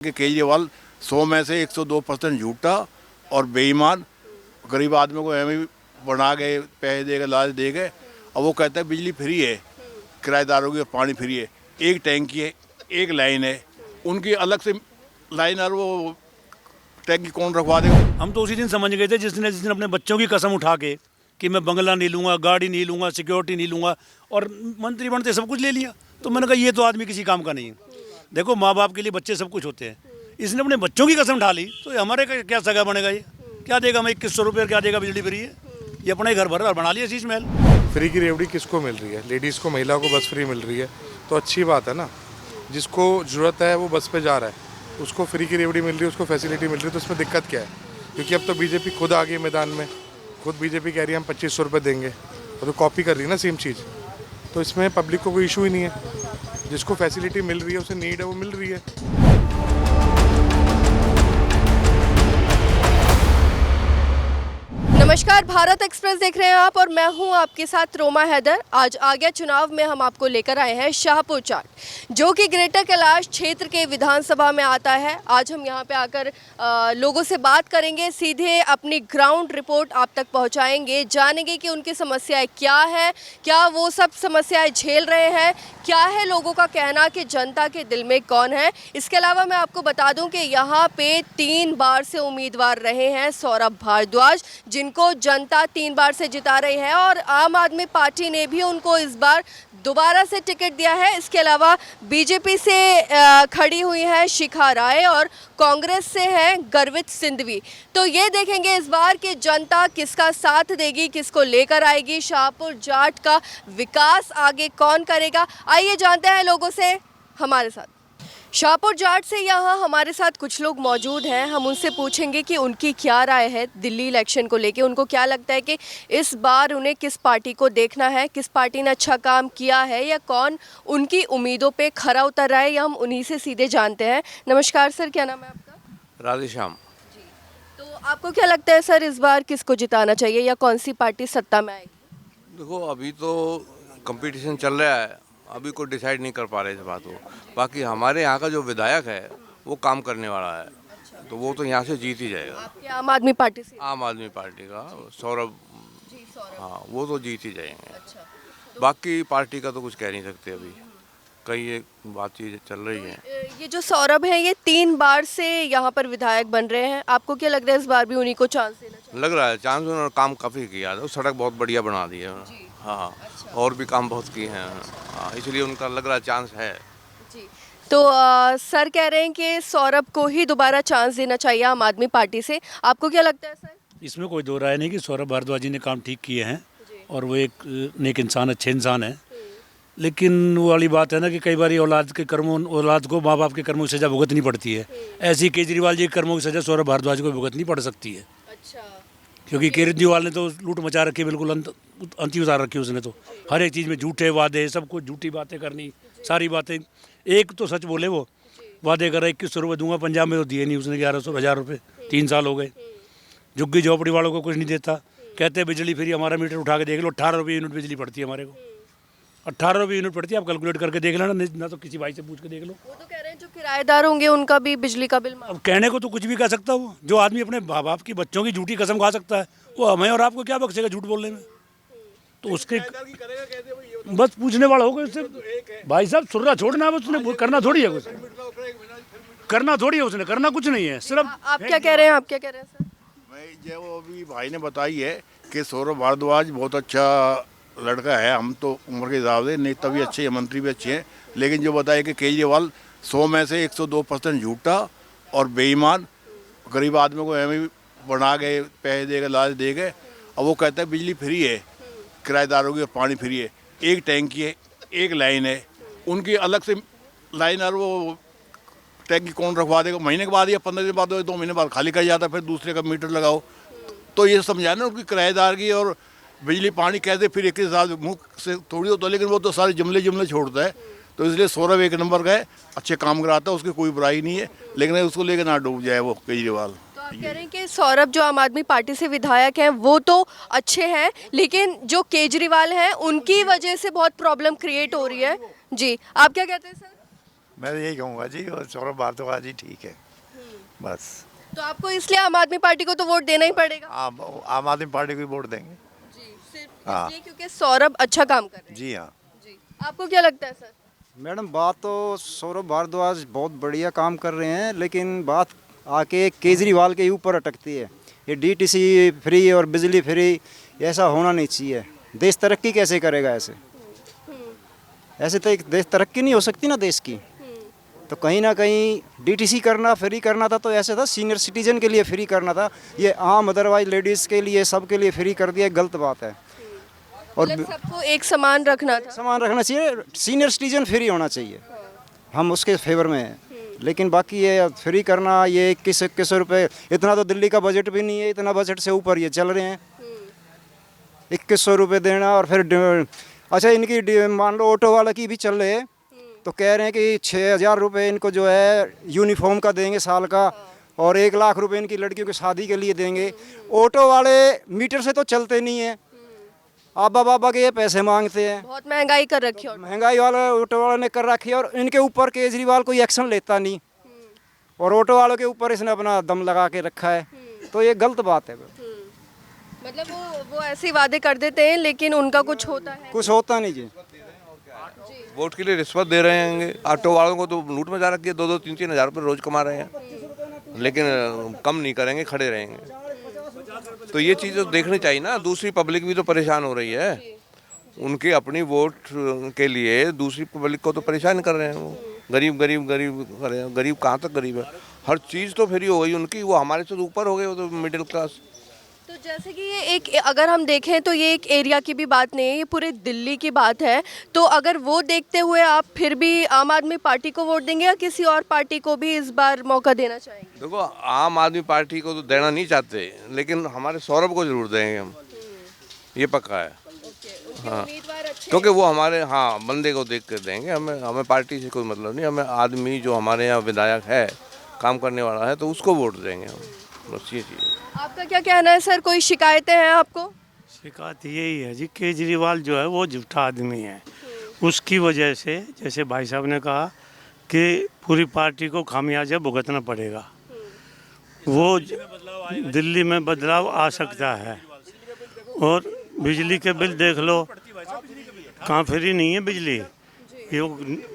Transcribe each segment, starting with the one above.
कि केजरीवाल 100 में से 102% झूठा और बेईमान, गरीब आदमी को एवं बना गए, पैसे देके लालच दे गए। अब वो कहता है बिजली फ्री है, किराएदारों की पानी फ्री है, एक टैंकी है, एक लाइन है, उनकी अलग से लाइन और वो टैंकी कौन रखवा देगा। हम तो उसी दिन समझ गए थे जिस दिन अपने बच्चों की कसम उठा के कि मैं बंगला नहीं लूँगा, गाड़ी नहीं लूँगा, सिक्योरिटी नहीं लूँगा, और मंत्री बनते सब कुछ ले लिया। तो मैंने कहा ये तो आदमी किसी काम का नहीं है। देखो, माँ बाप के लिए बच्चे सब कुछ होते हैं, इसने अपने बच्चों की कसम उठा ली तो हमारे का क्या सगा बनेगा? ये क्या देगा? मैं 2100 रुपये क्या देगा? बिजली फ्री है, ये अपना ही घर भर बना लिया शीश महल। फ्री की रेवड़ी किसको मिल रही है? लेडीज़ को, महिलाओं को बस फ्री मिल रही है, तो अच्छी बात है ना। जिसको ज़रूरत है वो बस पे जा रहा है, उसको फ्री की रेवड़ी मिल रही है, उसको फैसिलिटी मिल रही है, तो उसमें दिक्कत क्या है? क्योंकि अब तो बीजेपी खुद आ गई मैदान में, खुद बीजेपी कह रही है हम 2500 रुपये देंगे, और तो कॉपी कर रही है ना सेम चीज़। तो इसमें पब्लिक को कोई इशू ही नहीं है, जिसको फैसिलिटी मिल रही है, उसे नीड है, वो मिल रही है। नमस्कार, भारत एक्सप्रेस देख रहे हैं आप और मैं हूं आपके साथ रोमा हैदर। आज आ गया चुनाव में हम आपको लेकर आए हैं शाहपुर चाट, जो कि ग्रेटर कैलाश क्षेत्र के विधानसभा में आता है। आज हम यहां पे आकर लोगों से बात करेंगे, सीधे अपनी ग्राउंड रिपोर्ट आप तक पहुंचाएंगे, जानेंगे कि उनकी समस्याएं क्या है, क्या वो सब समस्याएं झेल रहे हैं, क्या है लोगों का कहना कि जनता के दिल में कौन है। इसके अलावा मैं आपको बता दूं कि यहाँ पे 3 बार से उम्मीदवार रहे हैं सौरभ भारद्वाज, जिनको जनता 3 बार से जिता रही है, और आम आदमी पार्टी ने भी उनको इस बार दोबारा से टिकट दिया है। इसके अलावा बीजेपी से खड़ी हुई है शिखा राय और कांग्रेस से है गर्वित सिंधवी। तो ये देखेंगे इस बार की जनता किसका साथ देगी, किसको लेकर आएगी, शाहपुर जाट का विकास आगे कौन करेगा। आइए जानते हैं लोगों से हमारे साथ। शाहपुर जाट से यहाँ हमारे साथ कुछ लोग मौजूद हैं, हम उनसे पूछेंगे कि उनकी क्या राय है दिल्ली इलेक्शन को लेके। उनको क्या लगता है कि इस बार उन्हें किस पार्टी को देखना है, किस पार्टी ने अच्छा काम किया है, या कौन उनकी उम्मीदों पे खरा उतर रहा है, या हम उन्हीं से सीधे जानते हैं। नमस्कार सर, क्या नाम है आपका? राधेश्याम। जी, तो आपको क्या लगता है सर, इस बार किसको जिताना चाहिए या कौन सी पार्टी सत्ता में आएगी? देखो, अभी तो कंपटीशन चल रहा है, अभी कोई डिसाइड नहीं कर पा रहे इस बात को। बाकी हमारे यहाँ का जो विधायक है वो काम करने वाला है, तो वो तो यहाँ से जीत ही जाएगा। आपके आम आदमी पार्टी से? आम आदमी पार्टी का सौरभ, हाँ, वो तो जीत ही जाएंगे। अच्छा, बाकी पार्टी का तो कुछ कह नहीं सकते, अभी कई एक बातचीत चल रही है। ये जो सौरभ है ये 3 बार से यहाँ पर विधायक बन रहे हैं, आपको क्या लग रहा है इस बार भी उन्हीं को चांस देना चाहिए? लग रहा है चांस, उन्होंने काम काफ़ी किया है, सड़क बहुत बढ़िया बना दी है। हाँ, और भी काम बहुत किए हैं, हाँ, इसलिए उनका लग रहा है चांस है जी। तो सर कह रहे हैं कि सौरभ को ही दोबारा चांस देना चाहिए आम आदमी पार्टी से, आपको क्या लगता है सर? इसमें कोई दो राय नहीं कि सौरभ भारद्वाज जी ने काम ठीक किए हैं और वो एक नेक इंसान, अच्छे इंसान है। लेकिन वो वाली बात है ना कि कई बार औलाद को माँ बाप के कर्मों की सज़ा भुगतनी पड़ती है। ऐसी केजरीवाल जी के कर्मों की सज़ा सौरभ भारद्वाज को भुगतनी पड़ सकती है। अच्छा, क्योंकि केजरीवाल ने तो लूट मचा रखी, बिल्कुल अंती उतार रखी उसने तो। हर एक चीज़ में झूठे वादे, सब कुछ झूठी बातें करनी, सारी बातें। एक तो सच बोले, वो वादे कर रहा 2100 रुपये दूंगा, पंजाब में तो दिए नहीं उसने, 1100 रुपये 3 साल हो गए। झुग्गी झोपड़ी वालों को कुछ नहीं देता, कहते बिजली फ्री, हमारा मीटर उठा के देख लो, 18 रुपये यूनिट बिजली पड़ती है हमारे को, 18 रुपये यूनिट पड़ती है। आप कैलकुलेट करके देख लेना, ना तो किसी भाई से पूछ के देख लो। वो तो कह रहे हैं जो किराएदार होंगे उनका भी बिजली का बिल अब कहने को तो कुछ भी कह सकता वो, जो आदमी अपने माँ बाप की बच्चों की झूठी कसम खा सकता है, वो हमें और आपको क्या बख्शेगा झूठ बोलने में? तो उसके बस पूछने वाला होगा उससे, भाई साहब सुर्रा छोड़ना, बस उसने करना थोड़ी है कुछ, करना थोड़ी है उसने, करना कुछ नहीं है सिर्फ। आप क्या कह रहे हैं, आप क्या कह रहे हैं सर? मैं जो अभी भाई ने बताई है कि सौरभ भारद्वाज बहुत अच्छा लड़का है, हम तो उम्र के हिसाब से नेता भी अच्छे हैं, मंत्री भी अच्छे हैं, लेकिन जो बताया कि केजरीवाल 100 में से 102% झूठा और बेईमान, गरीब आदमी को एवं बना गए, पैसे देके लालच दे गए। अब वो कहता है बिजली फ्री है, किराएदारों की पानी फ्री है, एक टैंकी है, एक लाइन है, उनकी अलग से लाइन और वो टैंकी कौन रखवा देगा? महीने के बाद या 15 दिन बाद, 2 महीने बाद खाली कर जाता है, फिर दूसरे का मीटर लगाओ। तो ये समझाना उनकी किराएदार की और बिजली पानी कैसे फिर एक साथ मुँह से थोड़ी होता है, लेकिन वो तो सारे जुमले छोड़ता है। तो इसलिए सौरभ एक नंबर का है, अच्छे काम कराता है, उसकी कोई बुराई नहीं है, लेकिन उसको लेकर ना डूब जाए वो केजरीवाल। तो आप कह रहे हैं कि सौरभ जो आम आदमी पार्टी से विधायक हैं वो तो अच्छे हैं, लेकिन जो केजरीवाल हैं उनकी वजह से बहुत प्रॉब्लम क्रिएट हो रही है। जी, आप क्या कहते हैं सर? मैं यही कहूँगा जी, और सौरभ भारद्वाज जी ठीक है बस। तो आपको इसलिए आम आदमी पार्टी को तो वोट देना ही पड़ेगा। आम आदमी पार्टी को ही वोट देंगे। जी, सिर्फ हाँ। इसलिए क्योंकि सौरभ अच्छा काम कर रहे जी हाँ। हैं। जी, आपको क्या लगता है सर? मैडम बात तो सौरभ भारद्वाज बहुत बढ़िया काम कर रहे हैं, लेकिन बात आके केजरीवाल के ऊपर अटकती है। ये डीटीसी फ्री और बिजली फ्री ऐसा होना नहीं चाहिए। देश तरक्की कैसे करेगा ऐसे? ऐसे तो एक देश तरक्की नहीं हो सकती ना देश की। तो कहीं ना कहीं डीटीसी करना, फ्री करना था तो ऐसे था सीनियर सिटीजन के लिए फ्री करना था। ये आम अदरवाइज लेडीज़ के लिए, सबके लिए फ्री कर दिया, गलत बात है। और मतलब सबको एक समान रखना था। सामान रखना चाहिए, सीनियर सिटीजन फ्री होना चाहिए, हम उसके फेवर में हैं। लेकिन बाकी ये फ्री करना, ये 2100 रुपये, इतना तो दिल्ली का बजट भी नहीं है, इतना बजट से ऊपर ये चल रहे हैं। 2100 रुपये देना और फिर अच्छा इनकी मान लो ऑटो वाला की भी चल रहे हैं तो कह रहे हैं कि 6000 रुपये इनको जो है यूनिफॉर्म का देंगे साल का, और 1 लाख रुपए इनकी लड़कियों की शादी के लिए देंगे। ऑटो वाले मीटर से तो चलते नहीं हैं, आबा बाबा के ये पैसे मांगते हैं। बहुत महंगाई कर रखी है। महंगाई वाला ऑटो वाला ने कर रखी है, और इनके ऊपर केजरीवाल कोई एक्शन लेता नहीं, और ऑटो वालों के ऊपर इसने अपना दम लगा के रखा है। तो ये गलत बात है। मतलब वो ऐसे वादे कर देते हैं लेकिन उनका कुछ होता है। कुछ होता नहीं जी। वोट के लिए रिश्वत दे रहे हैं। ऑटो वालों को तो लूट मचा रखी है, 2-2, 3-3 हज़ार रुपये रोज कमा रहे हैं, लेकिन कम नहीं करेंगे, खड़े रहेंगे। तो ये चीज़ तो देखनी चाहिए ना। दूसरी पब्लिक भी तो परेशान हो रही है, उनके अपनी वोट के लिए दूसरी पब्लिक को तो परेशान कर रहे हैं। वो गरीब गरीब गरीब कर रहे हैं। गरीब कहाँ तक गरीब है? हर चीज़ तो फ्री हो गई उनकी, वो हमारे से तो ऊपर हो गए, वो तो मिडिल क्लास। तो जैसे कि ये एक, अगर हम देखें तो ये एक एरिया की भी बात नहीं है, ये पूरे दिल्ली की बात है। तो अगर वो देखते हुए आप फिर भी आम आदमी पार्टी को वोट देंगे या किसी और पार्टी को भी इस बार मौका देना चाहेंगे? देखो, आम आदमी पार्टी को तो देना नहीं चाहते, लेकिन हमारे सौरभ को जरूर देंगे हम, ये पक्का है। हाँ, क्योंकि वो हमारे बंदे को देख कर देंगे। हमें पार्टी से कोई मतलब नहीं। हमें आदमी जो हमारे यहाँ विधायक है, काम करने वाला है, तो उसको वोट देंगे हम, बस ये चीज़। आपका क्या कहना है सर? कोई शिकायतें हैं आपको? शिकायत यही है जी, केजरीवाल जो है वो झूठा आदमी है। उसकी वजह से, जैसे भाई साहब ने कहा कि पूरी पार्टी को खामियाजा भुगतना पड़ेगा। वो दिल्ली में बदलाव आ सकता है। और बिजली के बिल देख लो, कहाँ फ्री नहीं है बिजली। ये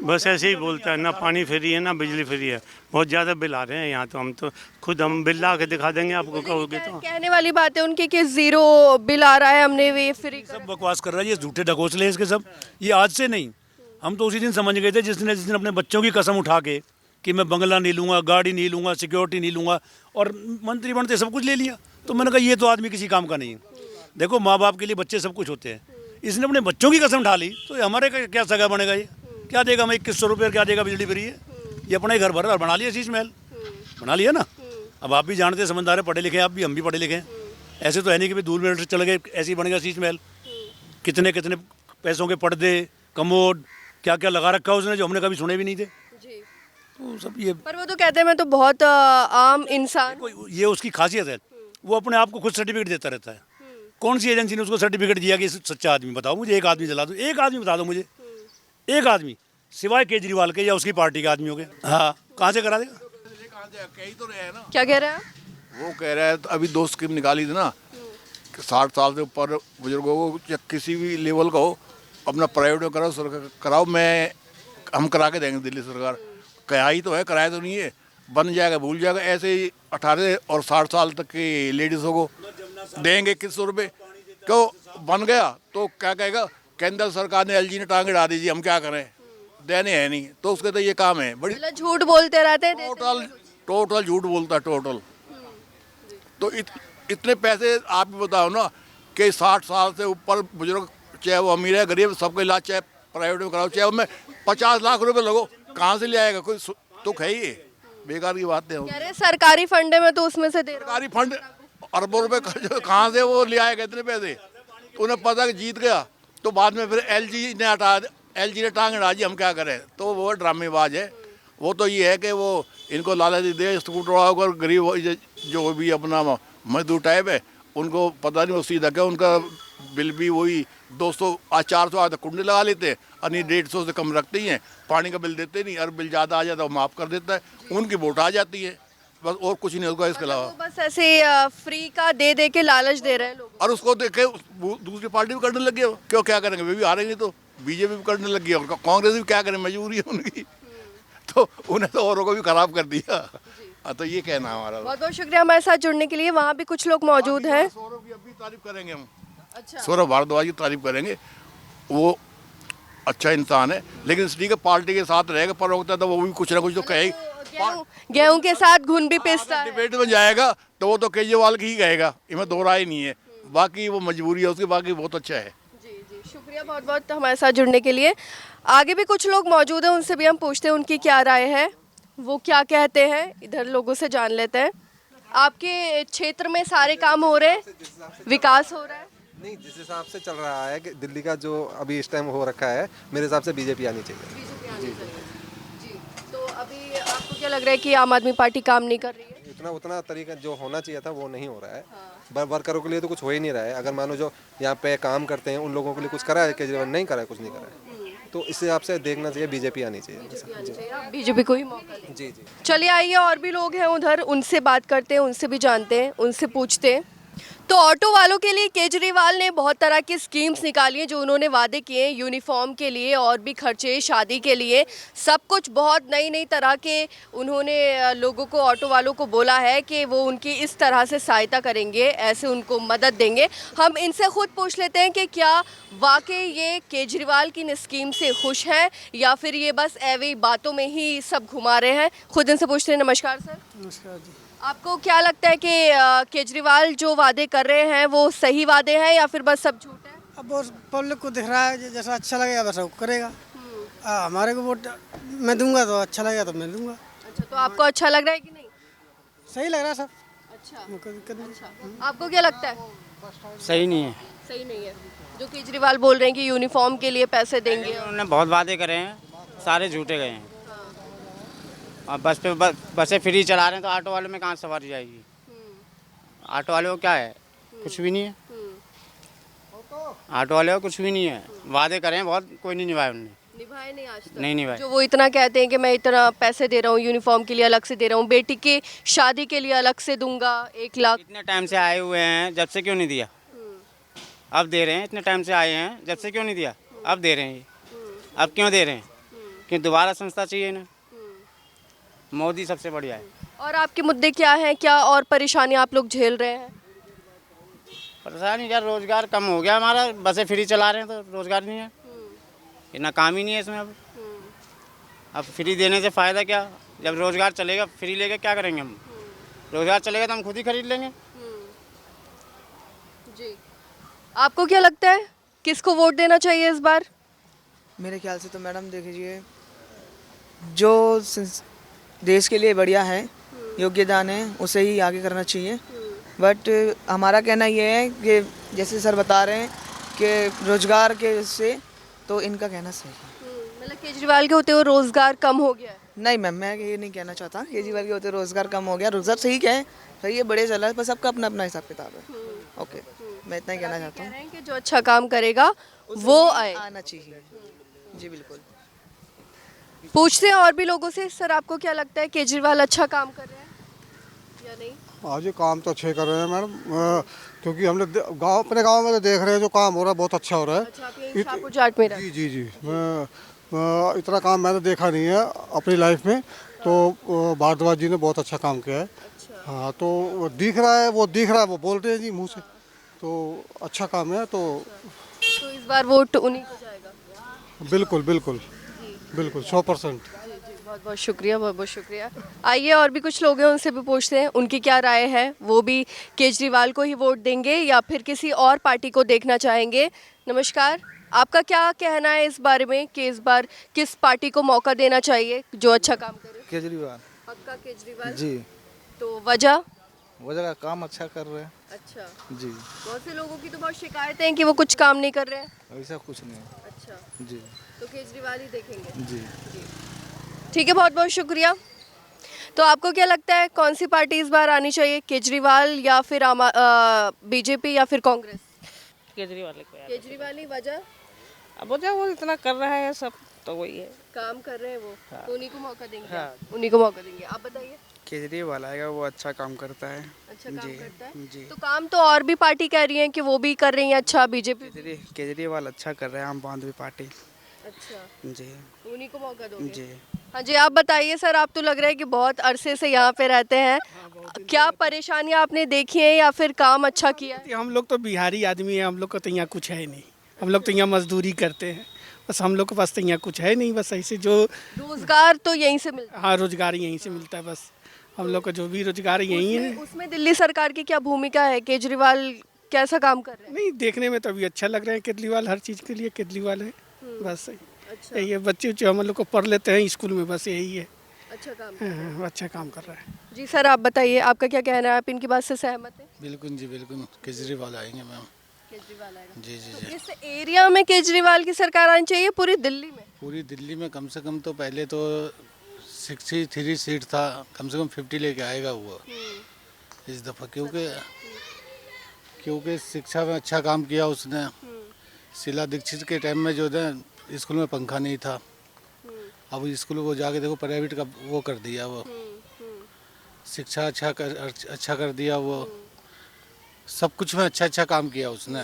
बस ऐसे ही बोलता है, ना पानी फ्री है ना बिजली फ्री है। बहुत ज़्यादा बिल आ रहे हैं यहाँ तो। हम बिल ला के दिखा देंगे आपको, कहोगे तो। कहने वाली बात है उनकी कि जीरो बिल आ रहा है, हमने वे फ्री सब बकवास कर रहा है, ये झूठे ढकोसले इसके सब। ये आज से नहीं, हम तो उसी दिन समझ गए थे जिस दिन अपने बच्चों की कसम उठा के कि मैं बंगला नहीं लूँगा, गाड़ी नहीं लूँगा, सिक्योरिटी नहीं लूँगा, और मंत्री बनते सब कुछ ले लिया। तो मैंने कहा ये तो आदमी किसी काम का नहीं है। देखो, माँ बाप के लिए बच्चे सब कुछ होते हैं। इसने अपने बच्चों की कसम उठा ली तो हमारे क्या सगा बनेगा? ये क्या देगा हमें? 2100 रुपये क्या देगा? बिजली फ्री है। ये अपना ही घर भर बना लिया, शीश महल बना लिया ना। अब आप भी जानते हैं, समझदार है, पढ़े लिखे हैं आप भी, हम भी पढ़े लिखे हैं। ऐसे तो है नहीं कि धूल में चल गए, ऐसे ही बनेगा शीश महल। कितने कितने पैसों के पर्दे, कमोड, क्या क्या लगा रखा है उसने, जो हमने कभी सुने भी नहीं थे। तो सब ये, पर वो तो कहते हैं मैं तो बहुत आम इंसान। ये उसकी खासियत है, वो अपने आप को खुद सर्टिफिकेट देता रहता है। कौन सी एजेंसी ने उसको सर्टिफिकेट दिया कि सच्चा आदमी? बताओ मुझे, एक आदमी दिला दो, एक आदमी बता दो मुझे, एक आदमी सिवाय केजरीवाल के या उसकी पार्टी के आदमियों के। हाँ, कहाँ से करा देगा? क्या कह रहे हैं? वो कह रहा है, तो अभी 2 स्कीम निकाली थी ना, 60 साल से ऊपर बुजुर्गों को या किसी भी लेवल का हो, अपना प्राइवेट में कराओ, सरकार कराओ, हम करा के देंगे। दिल्ली सरकार कराई तो है, कराया तो नहीं है, बन जाएगा, भूल जाएगा। ऐसे ही 18 और 60 साल तक की लेडीज़ों को देंगे 2100 रुपये। क्यों बन गया तो क्या कहेगा, केंद्र सरकार ने एलजी ने टांगे डाल दीजिए, हम क्या करें, देने हैं नहीं। तो उसके तो ये काम है, बड़ी मतलब झूठ बोलते रहते हैं। टोटल झूठ बोलता है, टोटल। तो इतने पैसे आप भी बताओ ना कि 60 साल से ऊपर बुजुर्ग, चाहे वो अमीर है गरीब, सबका इलाज चाहे प्राइवेट में कराओ, चाहे उनमें 50 लाख रुपए लगो, कहाँ से ले आएगा? कोई तुक है ही, बेकार की बात है। कह रहे सरकारी फंड में तो उसमें से दे रहा सरकारी फंड अरबों रुपए कहाँ से वो ले आएगा इतने पैसे? उन्हें पता कि जीत गया तो बाद में फिर एलजी ने हटा, एलजी ने टांग हटा दी, हम क्या करें? तो वो ड्रामेबाज है। वो तो ये है कि वो इनको लालच दे, स्कूटर वाला गरीब जो भी अपना मजदूर टाइप है, उनको पता नहीं वो सीधा क्या, उनका बिल भी वही 200 400 आधा कुंडे लगा लेते हैं और नहीं 150 से कम रखते ही हैं, पानी का बिल देते नहीं, और बिल ज़्यादा आ जाता है वो माफ़ कर देता है, उनकी वोट आ जाती है, बस और कुछ नहीं होगा इसके अलावा। वो बस ऐसे फ्री का दे के लालच दे रहे हैं लोग। और उसको देखे दूसरी पार्टी भी करने लगी है, क्यों क्या करेंगे, वे भी हारेंगे तो बीजेपी भी करने लगी है, और कांग्रेस भी क्या करें, मजबूरी है उनकी, तो उन्हें तो औरों को भी खराब कर दिया। हाँ, तो ये कहना है हमारा। बहुत बहुत शुक्रिया हमारे साथ जुड़ने के लिए। वहाँ भी कुछ लोग मौजूद हैं। सौरभ की अभी तारीफ करेंगे हम, अच्छा, सौरभ भारद्वाज की तारीफ करेंगे, वो अच्छा इंसान है, लेकिन ठीक है पार्टी के साथ रहेगा, पर होता तो वो भी कुछ ना कुछ तो कहेगा। गेहूं के साथ घुन भी पिसता है। डिबेट में जाएगा तो वो तो केजरीवाल की ही कहेगा, इसमें दो राय नहीं है, बाकी वो मजबूरी है उसकी, बाकी बहुत अच्छा है। जी जी, शुक्रिया बहुत बहुत हमारे साथ जुड़ने के लिए। आगे भी कुछ लोग मौजूद हैं, उनसे भी हम पूछते हैं उनकी क्या राय है, वो क्या कहते हैं, इधर लोगों से जान लेते हैं। आपके क्षेत्र में सारे काम हो रहे हैं, विकास हो रहा है? नहीं, जिस हिसाब से चल रहा है कि दिल्ली का जो अभी इस टाइम हो रखा है, मेरे हिसाब से बीजेपी आनी चाहिए। बीजेपी आनी चाहिए। जी, तो अभी आपको क्या लग रहा है कि आम आदमी पार्टी काम नहीं कर रही है? उतना तरीका जो होना चाहिए था वो नहीं हो रहा है। वर्करों के लिए तो कुछ हो ही नहीं रहा है। अगर मानो जो यहाँ पे काम करते हैं उन लोगों के लिए कुछ करा है केजरीवाल, नहीं करा है, कुछ नहीं करा है, तो इस हिसाब से देखना चाहिए बीजेपी आनी चाहिए। बीजेपी को ही मौका दें। जी जी। चलिए आइए, और भी लोग हैं उधर, उनसे बात करते हैं, उनसे भी जानते हैं, उनसे पूछते हैं। तो ऑटो वालों के लिए केजरीवाल ने बहुत तरह की स्कीम्स निकाली हैं, जो उन्होंने वादे किए हैं, यूनिफॉर्म के लिए और भी खर्चे, शादी के लिए, सब कुछ बहुत नई नई तरह के उन्होंने लोगों को, ऑटो वालों को बोला है कि वो उनकी इस तरह से सहायता करेंगे, ऐसे उनको मदद देंगे। हम इनसे खुद पूछ लेते हैं कि क्या वाकई ये केजरीवाल की इन स्कीम से खुश हैं या फिर ये बस ऐवी बातों में ही सब घुमा रहे हैं। खुद इनसे पूछते हैं। नमस्कार सर। नमस्कार जी। आपको क्या लगता है कि केजरीवाल जो वादे कर रहे हैं वो सही वादे हैं या फिर बस सब झूठ है? अब वो पब्लिक को दिख रहा है, जैसा अच्छा लगेगा वैसा वो करेगा। हमारे को वोट मैं दूंगा तो अच्छा लगेगा तो मैं दूंगा। अच्छा, तो आपको अच्छा लग रहा है कि नहीं? सही लग रहा है सब। अच्छा, कोई दिक्कत नहीं। आपको क्या लगता है? सही नहीं है। सही नहीं है। जो केजरीवाल बोल रहे हैं कि यूनिफॉर्म के लिए पैसे देंगे, उन्होंने बहुत वादे करे हैं, सारे झूठे गए हैं। और बस पे बसें फ्री चला रहे हैं, तो ऑटो वाले में कहाँ सवारी जाएगी? ऑटो वाले को क्या है? कुछ भी नहीं है। ऑटो वाले को कुछ भी नहीं है। वादे करे हैं बहुत, कोई नहीं निभाए उन्होंने। निभाए नहीं आज तक। नहीं निभाए। जो वो इतना कहते हैं कि मैं इतना पैसे दे रहा हूँ, यूनिफॉर्म के लिए अलग से दे रहा हूँ, बेटी की शादी के लिए अलग से दूंगा 1 लाख। इतने टाइम से आए हुए हैं, जब से क्यों नहीं दिया? अब दे रहे हैं। इतने टाइम से आए हैं, जब से क्यों नहीं दिया? अब दे रहे हैं। अब क्यों दे रहे हैं? कि दोबारा संस्था चाहिए ना। मोदी सबसे बढ़िया है। और आपके मुद्दे क्या हैं, क्या और परेशानी आप लोग झेल रहे हैं? परेशानी यार, रोजगार कम हो गया हमारा, बसें फ्री चला रहे हैं तो रोजगार नहीं है, इतना काम ही नहीं है इसमें। अब फ्री देने से फ़ायदा क्या? जब रोजगार चलेगा, फ्री लेके क्या करेंगे हम? रोजगार चलेगा तो हम खुद ही खरीद लेंगे। जी, आपको क्या लगता है किसको वोट देना चाहिए इस बार? मेरे ख्याल से तो मैडम देख लीजिए, जो देश के लिए बढ़िया है, योग्यदान है, उसे ही आगे करना चाहिए। बट हमारा कहना ये है कि जैसे सर बता रहे हैं कि रोजगार के से, तो इनका कहना सही है। मतलब केजरीवाल के होते हुए रोजगार कम हो गया है? नहीं मैम, मैं ये नहीं कहना चाहता केजरीवाल के होते रोजगार कम हो गया। रोजगार सही क्या है, सही है, बड़े चला है, बस सबका अपना अपना हिसाब किताब है। ओके, मैं इतना ही कहना चाहता हूँ कि जो अच्छा काम करेगा वो आना चाहिए। जी बिल्कुल। पूछते हैं और भी लोगों से। सर, आपको क्या लगता है केजरीवाल अच्छा काम कर रहे हैं या नहीं? आज ये काम तो अच्छे कर रहे हैं मैडम, क्योंकि हम लोग अपने गांव में तो देख रहे हैं जो काम हो रहा है बहुत अच्छा हो रहा है। अच्छा, आप यहीं शाहपुर जाट में रहते हैं? जी जी जी। इतना काम मैंने देखा नहीं है अपनी लाइफ में, तो भारद्वाज जी ने बहुत अच्छा काम किया है। हाँ, तो वो दिख रहा है, वो बोल रहे हैं जी मुँह से, तो अच्छा काम है। तो इस बार वोट उन्हीं को जाएगा? बिल्कुल बिल्कुल बिल्कुल 100%। बहुत बहुत शुक्रिया, बहुत बहुत शुक्रिया। आइए, और भी कुछ लोग हैं, उनसे भी पूछते हैं उनकी क्या राय है। वो भी केजरीवाल को ही वोट देंगे या फिर किसी और पार्टी को देखना चाहेंगे। नमस्कार, आपका क्या कहना है इस बारे में कि इस बार किस पार्टी को मौका देना चाहिए जो अच्छा काम करे? केजरीवाल। पक्का केजरीवाल जी। तो वजह का काम अच्छा कर रहे हैं। अच्छा जी। बहुत से लोगों की तो बहुत शिकायतें हैं कि वो कुछ काम नहीं कर रहे हैं। ऐसा कुछ नहीं। अच्छा जी। तो केजरीवाल ही देखेंगे? जी। ठीक है, बहुत बहुत शुक्रिया। तो आपको क्या लगता है कौन सी पार्टी इस बार आनी चाहिए, केजरीवाल या फिर बीजेपी या फिर कांग्रेस? केजरीवाल को याद है। केजरीवाल ही वजह अब वो इतना कर रहा है सब, तो वही है। काम कर रहे हैं वो, हाँ। तो उन्हीं को मौका देंगे। हाँ। उन्हीं को मौका देंगे। आप बताइए। केजरीवाल आएगा, वो अच्छा काम करता है। अच्छा काम करता है। जी। तो काम तो और भी पार्टी कह रही है कि वो भी कर रही है अच्छा, बीजेपी। केजरीवाल अच्छा कर रहे हैं, आम आदमी पार्टी। अच्छा जी। उन्हीं को मौका दोगे। जी। हाँ जी, आप बताइए सर, आप तो लग रहा है कि बहुत अरसे से यहाँ पे रहते हैं। क्या परेशानियाँ आपने देखी हैं या फिर काम अच्छा किया है? हम लोग तो बिहारी आदमी है, हम लोग को तो यहाँ कुछ है नहीं। हम लोग तो यहाँ मजदूरी करते हैं, बस हम लोग के पास तो यहाँ कुछ है नहीं। बस ऐसे जो रोजगार तो यहीं से मिलता है। हाँ, रोजगार यहीं से मिलता है। बस हम लोग का जो भी रोजगार यहीं है। उसमें दिल्ली सरकार की क्या भूमिका है? केजरीवाल कैसा काम कर रहे हैं? नहीं, देखने में तो अभी अच्छा लग रहा है केजरीवाल, हर चीज़ के लिए केजरीवाल है। बस अच्छा। यही है, बच्चे उच्चे हम लोग को पढ़ लेते हैं स्कूल में, बस यही है। अच्छा काम हाँ, अच्छा काम कर रहा है। जी सर, आप बताइए, आपका क्या कहना है? आप इनकी बात से सहमत हैं? बिल्कुल जी, बिल्कुल केजरीवाल आएंगे मैम। केजरीवाल आएगा। जी जी तो जी। इस एरिया में केजरीवाल की सरकार आनी चाहिए, पूरी दिल्ली में? पूरी दिल्ली में कम से कम तो पहले तो 63 सीट था, कम से कम 50 लेके आएगा वो इस दफ़ा, क्योंकि शिक्षा में अच्छा काम किया उसने। शीला दीक्षित के टाइम में जो है स्कूल में पंखा नहीं था, अब स्कूल वो जाके देखो प्राइवेट का वो कर दिया। वो शिक्षा अच्छा कर दिया। वो सब कुछ में अच्छा काम किया उसने।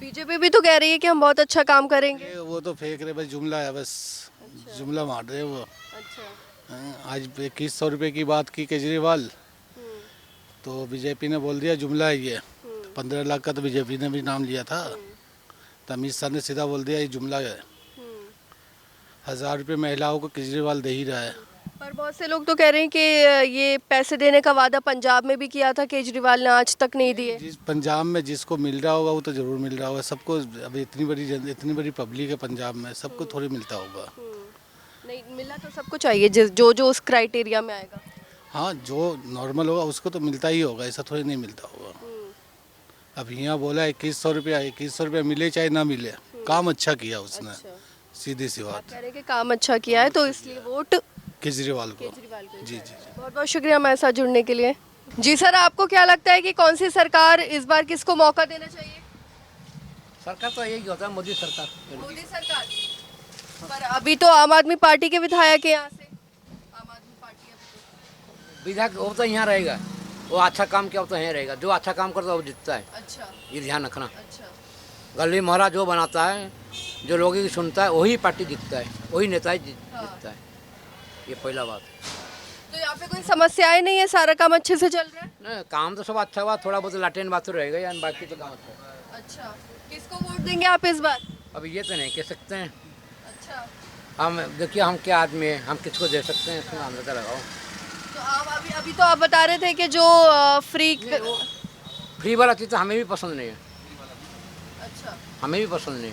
बीजेपी भी तो कह रही है कि हम बहुत अच्छा काम करेंगे। वो तो फेंक रहे, बस जुमला है, बस जुमला मार रहे वो। अच्छा। आज 2100 रुपये की बात की केजरीवाल, तो बीजेपी ने बोल दिया जुमला है ये। 15 लाख का तो बीजेपी ने भी नाम लिया था, तो अमित शाह ने सीधा बोल दिया ये जुमला है। 1000 रुपये महिलाओं को केजरीवाल दे ही रहा है। पर बहुत से लोग तो कह रहे हैं कि ये पैसे देने का वादा पंजाब में भी किया था केजरीवाल ने, आज तक नहीं दिए। जिस पंजाब में जिसको मिल रहा होगा वो तो जरूर मिल रहा होगा सबको। अब इतनी बड़ी पब्लिक है पंजाब में, सबको थोड़ी मिलता होगा। नहीं मिला तो सबको चाहिए, जो उस क्राइटेरिया में आएगा। हाँ, जो नॉर्मल होगा उसको तो मिलता ही होगा, ऐसा थोड़ी नहीं मिलता होगा। अब यहाँ बोला 2100 रुपया मिले चाहे ना मिले, काम अच्छा किया उसने। सीधी सी बात। कह रहे कि काम अच्छा किया है तो इसलिए वोट केजरीवाल को। जी जी। बहुत बहुत शुक्रिया हमारे साथ जुड़ने के लिए। जी सर, आपको क्या लगता है कि कौन सी सरकार इस बार किसको मौका देना चाहिए? सरकार तो यही होता है, मोदी सरकार। मोदी सरकार। पर अभी तो आम आदमी पार्टी के विधायक है यहाँ से। आम आदमी पार्टी विधायक वो तो यहाँ रहेगा, वो अच्छा काम किया वो तो यहाँ रहेगा। जो अच्छा काम करता है वो जीतता है। अच्छा। ये ध्यान रखना। अच्छा। गली मोहल्ला जो बनाता है, जो लोगों की सुनता है, वही पार्टी जीतता है, वही नेता ही जीतता है। ये पहला बात है। तो यहाँ पे कोई समस्याएं नहीं है, सारा काम अच्छे से चल रहा है? नहीं, काम तो सब अच्छा हुआ, थोड़ा बहुत लाटेन बात तो रहेगा यार, बाकी तो काम अच्छा है। अच्छा, किसको वोट देंगे आप इस बार? अब ये तो नहीं कह सकते हैं। अच्छा। हम देखिए, हम क्या आदमी है, हम किसको दे सकते हैं, इसमें अंदाजा लगाओ। तो आप अभी तो आप बता रहे थे कि जो फ्री वाला चीज़ तो हमें भी पसंद नहीं है। अच्छा। हमें भी पसंद नहीं।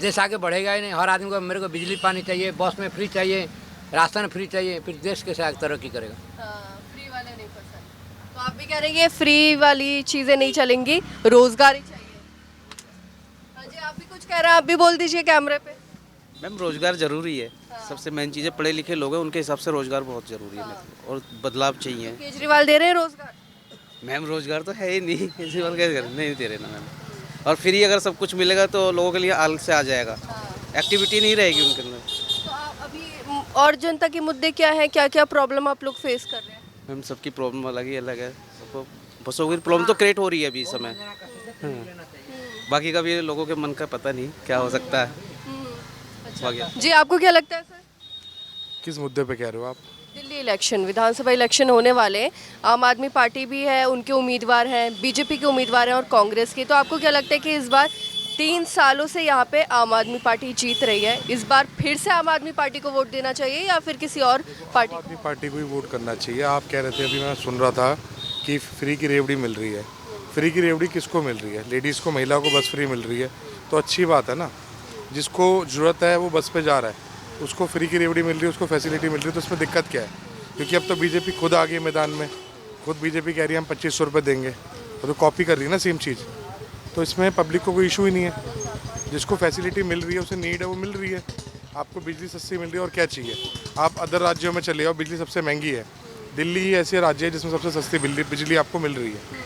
देश आगे बढ़ेगा ही नहीं। हर आदमी को, मेरे को बिजली पानी चाहिए, बस में फ्री चाहिए, राशन फ्री चाहिए, फिर देश कैसे आगे तरक्की करेगा? फ्री वाले नहीं पसंद। तो आप भी कह रहे हैं कि फ्री वाली चीज़ें नहीं चलेंगी, रोजगार ही चाहिए। हाँ जी, आप भी कुछ कह रहे हैं, आप भी बोल दीजिए कैमरे पे। मैम, रोजगार जरूरी है। सबसे मेन चीज़ है, पढ़े लिखे लोग हैं, उनके हिसाब से रोजगार बहुत जरूरी है। और बदलाव चाहिए। केजरीवाल दे रहे हैं रोजगार? मैम, रोजगार तो है ही नहीं, केजरीवाल कैसे नहीं दे रहे ना मैम। और फ्री अगर सब कुछ मिलेगा तो लोगों के लिए आलस से आ जाएगा, एक्टिविटी नहीं रहेगी उनके अंदर। तो आप अभी और जनता के मुद्दे क्या हैं, क्या क्या प्रॉब्लम आप लोग फेस कर रहे हैं? मैम, सबकी प्रॉब्लम अलग ही अलग है। सबको बसों की प्रॉब्लम तो क्रिएट हो रही है अभी इस समय। बाकी का भी लोगों के मन का पता नहीं क्या हो सकता है। जी, आपको क्या लगता है सर? किस मुद्दे पे कह रहे हो आप? दिल्ली इलेक्शन, विधानसभा इलेक्शन होने वाले, आम आदमी पार्टी भी है, उनके उम्मीदवार हैं, बीजेपी के उम्मीदवार हैं और कांग्रेस के। तो आपको क्या लगता है कि इस बार 3 सालों से यहाँ पे आम आदमी पार्टी जीत रही है, इस बार फिर से आम आदमी पार्टी को वोट देना चाहिए या फिर किसी और पार्टी? आम आदमी पार्टी को ही वोट करना चाहिए। आप कह रहे थे, अभी मैं सुन रहा था कि फ्री की रेवड़ी मिल रही है। फ्री की रेवड़ी किसको मिल रही है? लेडीज़ को, महिला को बस फ्री मिल रही है, तो अच्छी बात है ना। जिसको ज़रूरत है वो बस पे जा रहा है, उसको फ्री की रेवड़ी मिल रही है, उसको फैसिलिटी मिल रही है, तो उसमें दिक्कत क्या है? क्योंकि अब तो बीजेपी खुद आ गई मैदान में, खुद बीजेपी कह रही है हम 2500 रुपये देंगे, तो कॉपी कर रही है ना सेम चीज़। तो इसमें पब्लिक को कोई इशू ही नहीं है। जिसको फैसिलिटी मिल रही है, उसे नीड है, वो मिल रही है। आपको बिजली सस्ती मिल रही है और क्या चाहिए? आप अदर राज्यों में चले जाओ, बिजली सबसे महंगी है। दिल्ली ही ऐसे राज्य है जिसमें सबसे सस्ती बिजली आपको मिल रही है।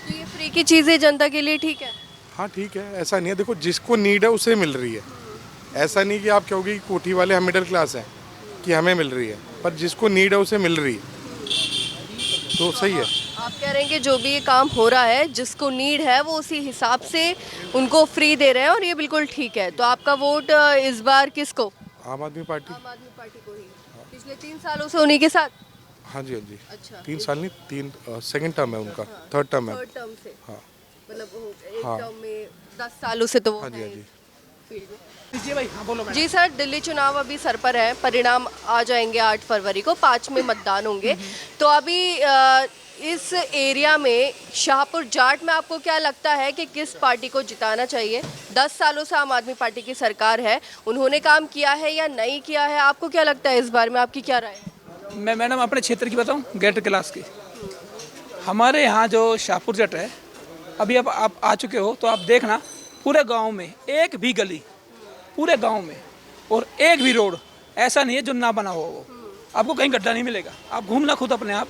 तो ये फ्री की चीज़ें जनता के लिए ठीक है? हाँ ठीक है, ऐसा नहीं है, देखो जिसको नीड है उसे मिल रही है। ऐसा नहीं कि आप कहोगे कि कोठी वाले हम मिडिल क्लास हैं कि हमें मिल रही है, पर जिसको नीड है उसे मिल रही है, तो सही है। आप कह रहे हैं कि जो भी ये काम हो रहा है, जिसको नीड है वो उसी हिसाब से उनको फ्री दे रहे हैं और ये बिल्कुल ठीक है। तो आपका वोट इस बार किसको? आम आदमी पार्टी। आम आदमी पार्टी को ही। पिछले 3 सालों से उन्हीं के साथ? हाँ जी, हाँ जी। अच्छा। 3 साल नहीं, सेकंड टर्म है उनका, थर्ड टर्म है। थर्ड टर्म से? हाँ। मतलब एक हाँ। टर्म में 10 सालों से तो वो हाँ जी, हाँ हैं जी। फील्ड में। जी भाई, हाँ बोलो मैडम। जी सर, दिल्ली चुनाव अभी सर पर है, परिणाम आ जाएंगे 8 फरवरी को, 5 में मतदान होंगे। तो अभी इस एरिया में शाहपुर जाट में आपको क्या लगता है कि किस पार्टी को जिताना चाहिए? 10 सालों से आम आदमी पार्टी की सरकार है, उन्होंने काम किया है या नहीं किया है? आपको क्या लगता है इस बारे में, आपकी क्या राय है? मैं मैडम अपने क्षेत्र की बताऊं, ग्रेटर क्लास की। हमारे यहाँ जो शाहपुर जट है, अभी अब आप आ चुके हो तो आप देखना, पूरे गांव में एक भी गली, पूरे गांव में, और एक भी रोड ऐसा नहीं है जो ना बना हो। वो आपको कहीं गड्ढा नहीं मिलेगा, आप घूमना खुद अपने आप।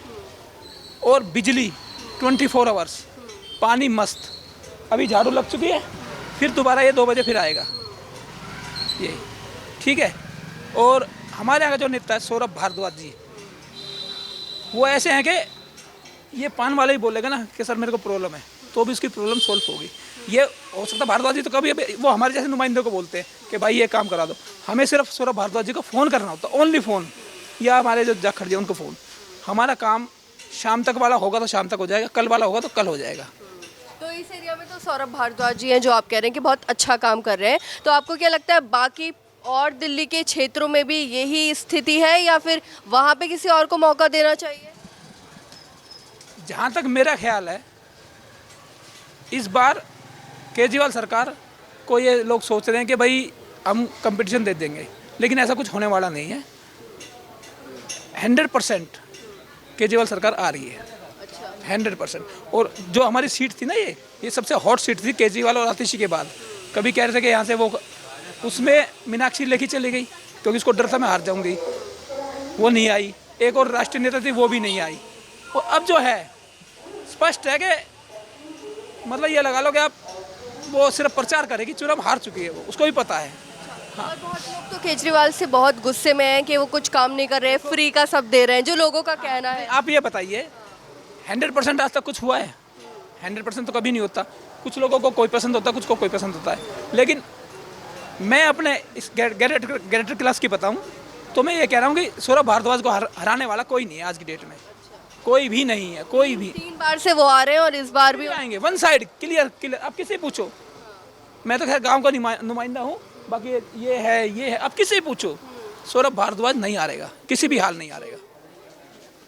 और बिजली 24 आवर्स, पानी मस्त। अभी झाड़ू लग चुकी है, फिर दोबारा ये 2 बजे फिर आएगा, ये ठीक है। और हमारे यहाँ का जो नेता है सौरभ भारद्वाज जी, वो ऐसे हैं कि ये पान वाले ही बोलेगा ना कि सर मेरे को प्रॉब्लम है, तो भी उसकी प्रॉब्लम सॉल्व होगी। ये हो सकता है भारद्वाज जी तो कभी वो हमारे जैसे नुमाइंदों को बोलते हैं कि भाई ये काम करा दो, हमें सिर्फ सौरभ भारद्वाज जी को फ़ोन करना होता, ओनली फ़ोन, या हमारे जो जाखड़ जी उनको फ़ोन। हमारा काम शाम तक वाला होगा तो शाम तक हो जाएगा, कल वाला होगा तो कल हो जाएगा। तो इस एरिया में तो सौरभ भारद्वाज जी हैं जो आप कह रहे हैं कि बहुत अच्छा काम कर रहे हैं, तो आपको क्या लगता है बाकी और दिल्ली के क्षेत्रों में भी यही स्थिति है या फिर वहाँ पे किसी और को मौका देना चाहिए? जहाँ तक मेरा ख्याल है, इस बार केजरीवाल सरकार को ये लोग सोच रहे हैं कि भाई हम कंपटीशन दे देंगे, लेकिन ऐसा कुछ होने वाला नहीं है। 100% केजरीवाल सरकार आ रही है, 100%। और जो हमारी सीट थी ना, ये सबसे हॉट सीट थी केजरीवाल और आतिशी के बाद। कभी कह रहे थे कि यहाँ से वो, उसमें मीनाक्षी लेखी चली गई क्योंकि उसको डर था मैं हार जाऊँगी, वो नहीं आई। एक और राष्ट्रीय नेता थी, वो भी नहीं आई। और अब जो है स्पष्ट है कि मतलब ये लगा लो कि आप, वो सिर्फ प्रचार करेगी, चुनाव हार चुकी है वो, उसको भी पता है। हाँ। और बहुत लोग तो केजरीवाल से बहुत गुस्से में हैं कि वो कुछ काम नहीं कर रहे, फ्री का सब दे रहे हैं, जो लोगों का कहना है। आप ये बताइए, 100% आज तक कुछ हुआ है? 100% तो कभी नहीं होता। कुछ लोगों को कोई पसंद होता है, कुछ को कोई पसंद होता है। लेकिन मैं अपने इस ग्रेटर क्लास की बताऊं तो मैं ये कह रहा हूँ कि सौरभ भारद्वाज को हराने वाला कोई नहीं है आज की डेट में, कोई भी नहीं है, कोई भी। 3 बार से वो आ रहे हैं और इस बार भी आएंगे, वन साइड क्लियर। आप किसी पूछो, मैं तो खैर गांव का नुमाइंदा हूँ, बाकी ये है, अब किसी पूछो, सौरभ भारद्वाज नहीं हारेगा, किसी भी हाल नहीं हारेगा।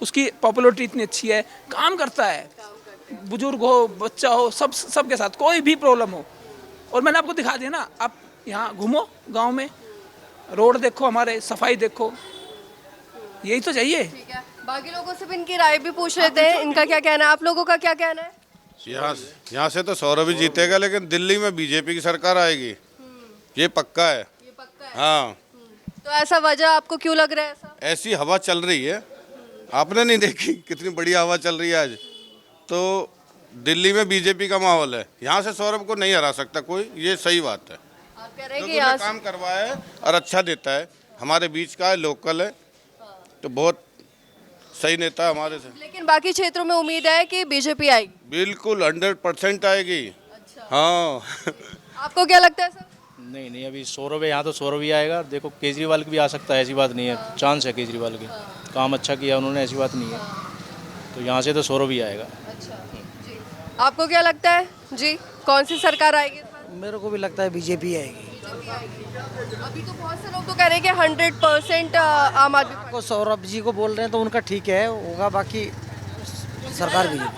उसकी पॉपुलरिटी इतनी अच्छी है, काम करता है, बुजुर्ग हो, बच्चा हो, सबके साथ कोई भी प्रॉब्लम हो। और मैंने आपको दिखा दिया ना, आप यहाँ घूमो गांव में, रोड देखो, हमारे सफाई देखो, यही तो चाहिए। ठीक है, बाकी लोगों से भी इनकी राय भी पूछ लेते हैं, इनका क्या कहना है, आप लोगों का क्या कहना है? यहाँ से तो सौरभ ही जीतेगा, लेकिन दिल्ली में बीजेपी की सरकार आएगी, ये पक्का है। हाँ। तो ऐसा वजह आपको क्यों लग रहा है ऐसा? ऐसी हवा चल रही है, आपने नहीं देखी कितनी बढ़िया हवा चल रही है आज। तो दिल्ली में बीजेपी का माहौल है, यहाँ से सौरभ को नहीं हरा सकता कोई, ये सही बात है। आप कह रहे हैं कि तो यहाँ काम करवाया है और अच्छा देता है, हमारे बीच का है, लोकल है, तो बहुत सही नेता हमारे से। लेकिन बाकी क्षेत्रों में उम्मीद है कि बीजेपी आएगी? बिल्कुल 100% आएगी। अच्छा। हाँ। आपको क्या लगता है सर? नहीं, अभी सौरभ है यहाँ, तो सौरभ ही आएगा। देखो केजरीवाल भी आ सकता है, ऐसी बात नहीं है, चांस है केजरीवाल की, काम अच्छा किया उन्होंने, ऐसी बात नहीं है। तो यहाँ से तो सौरभ ही आएगा। अच्छा जी, आपको क्या लगता है जी, कौन सी सरकार आएगी? मेरे को भी लगता है बीजेपी आएगी। अभी तो बहुत से लोग तो कह रहे हैं कि 100% आम आदमी पार्टी को, सौरभ जी को बोल रहे हैं तो उनका ठीक है होगा, बाकी सरकार भी नहीं।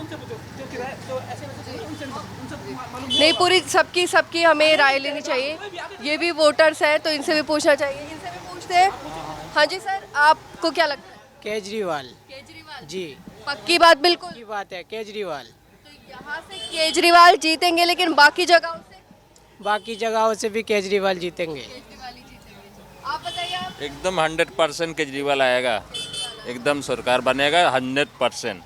पूरी सबकी हमें राय लेनी चाहिए, ये भी वोटर्स हैं तो इनसे भी पूछना चाहिए, इनसे भी पूछते हैं। हाँ जी सर, आपको क्या लगता है? केजरीवाल जी, पक्की बात? बिल्कुल की बात है, केजरीवाल। तो यहाँ से केजरीवाल जीतेंगे, लेकिन बाकी जगहों से भी केजरीवाल जीतेंगे। आप बताइए। आप एकदम 100% केजरीवाल आएगा, एकदम सरकार बनेगा, 100%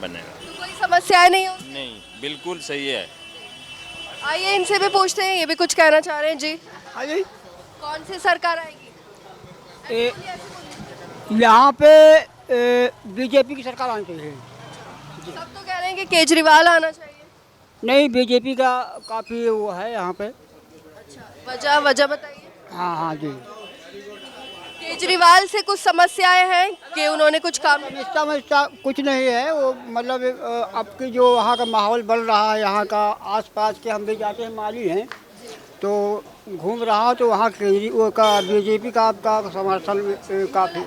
बनेगा। तो कोई समस्याएं नहीं होगी? नहीं, बिल्कुल सही है। आइए इनसे भी पूछते हैं, ये भी कुछ कहना चाह रहे हैं जी। हाँ जी, कौन सी सरकार आएगी? यहाँ पे बीजेपी की सरकार आनी चाहिए। सब तो कह रहे हैं कि केजरीवाल आना चाहिए। नहीं, बीजेपी का काफ़ी वो है यहाँ पे। वजह वजह बताइए। हाँ हाँ जी, केजरीवाल से कुछ समस्याएं हैं कि उन्होंने कुछ काम समझता कुछ नहीं है वो, मतलब अब की जो वहाँ का माहौल बन रहा है, यहाँ का आसपास के हम भी जाते हैं, माली हैं, तो घूम रहा तो वहाँ वो का बीजेपी का आपका समर्थन काफ़ी।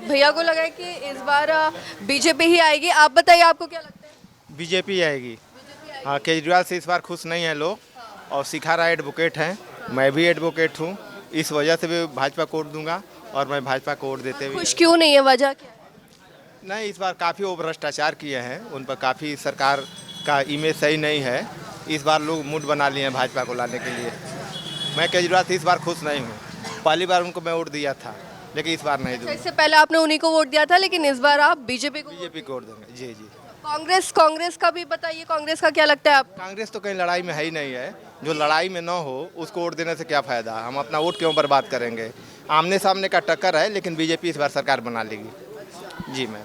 भैया को लगा है कि इस बार बीजेपी ही आएगी, आप बताइए आपको क्या लगता है? बीजेपी आएगी। हाँ, केजरीवाल से इस बार खुश नहीं है लोग, और सिखारा एडवोकेट हैं, मैं भी एडवोकेट हूँ, इस वजह से भी भाजपा को वोट दूंगा, और मैं भाजपा को वोट देते हुए। खुश क्यों नहीं है, वजह क्या है? नहीं, इस बार काफ़ी वो भ्रष्टाचार किए हैं, उन पर काफ़ी सरकार का इमेज सही नहीं है, इस बार लोग मूड बना लिए हैं भाजपा को लाने के लिए। मैं केजरीवाल से इस बार खुश नहीं हूँ, पहली बार उनको मैं वोट दिया था, लेकिन इस बार नहीं दूंगा। इससे पहले आपने उन्हीं को वोट दिया था, लेकिन इस बार आप बीजेपी को वोट देंगे। जी जी। कांग्रेस का भी बताइए, कांग्रेस का क्या लगता है आप? कांग्रेस तो कहीं लड़ाई में है ही नहीं है, जो लड़ाई में ना हो उसको वोट देने से क्या फ़ायदा, हम अपना वोट क्यों बर्बाद करेंगे। आमने सामने का टक्कर है, लेकिन बीजेपी इस बार सरकार बना लेगी। जी मैम।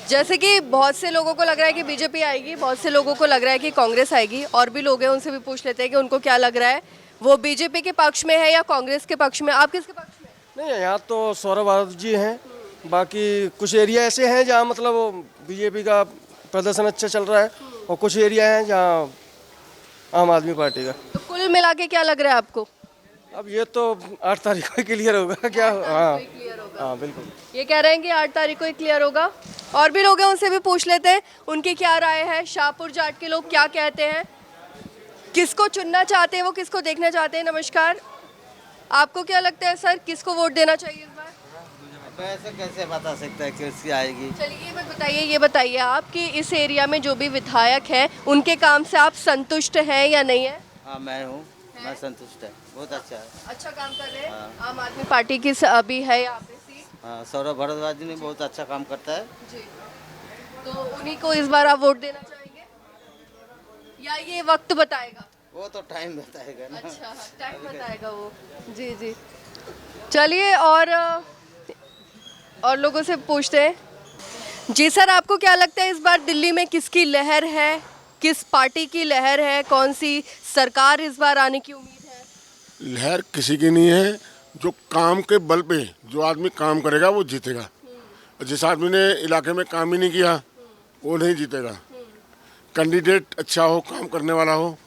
जैसे कि बहुत से लोगों को लग रहा है कि बीजेपी आएगी, बहुत से लोगों को लग रहा है कि कांग्रेस आएगी, और भी लोग हैं उनसे भी पूछ लेते हैं कि उनको क्या लग रहा है, वो बीजेपी के पक्ष में है या कांग्रेस के पक्ष में? आप किसके पक्ष में? नहीं, यहाँ तो सौरभ भारद्वाज जी हैं, बाकी कुछ एरिया ऐसे हैं जहाँ मतलब बीजेपी का प्रदर्शन अच्छा चल रहा है, और कुछ एरिया हैं जहाँ आम आदमी पार्टी का। तो कुल मिला के क्या लग रहा है आपको? अब ये तो 8 तारीख को क्लियर होगा क्या। हाँ हाँ बिल्कुल, ये कह रहे हैं कि 8 तारीख को ही क्लियर होगा। और भी लोग हैं, उनसे भी पूछ लेते हैं उनकी क्या राय है, शाहपुर जाट के लोग क्या कहते हैं, किसको चुनना चाहते हैं, वो किसको देखना चाहते हैं। नमस्कार, आपको क्या लगता है सर, किसको वोट देना चाहिए इस बार? ऐसे कैसे बता सकता है किसकी आएगी। चलिए ये बताइए आप कि इस एरिया में जो भी विधायक हैं उनके काम से आप संतुष्ट हैं या नहीं है? हाँ मैं हूँ, मैं संतुष्ट है, बहुत अच्छा है, अच्छा काम कर रहे हैं। हाँ। आम आदमी पार्टी की अभी है यहाँ पे सीट। हाँ, सौरभ भारद्वाज जी ने बहुत अच्छा काम करता है जी, तो उन्हीं को इस बार आप वोट देना चाहेंगे या ये वक्त बताएगा? वो तो टाइम बताएगा ना। अच्छा, टाइम बताएगा वो। जी जी, चलिए और लोगों से पूछते हैं। जी सर, आपको क्या लगता है इस बार दिल्ली में किसकी लहर है, किस पार्टी की लहर है, कौन सी सरकार इस बार आने की उम्मीद है? लहर किसी की नहीं है, जो काम के बल पे जो आदमी काम करेगा वो जीतेगा। जिस आदमी ने इलाके में काम ही नहीं किया वो नहीं जीतेगा। कैंडिडेट अच्छा हो, काम करने वाला हो,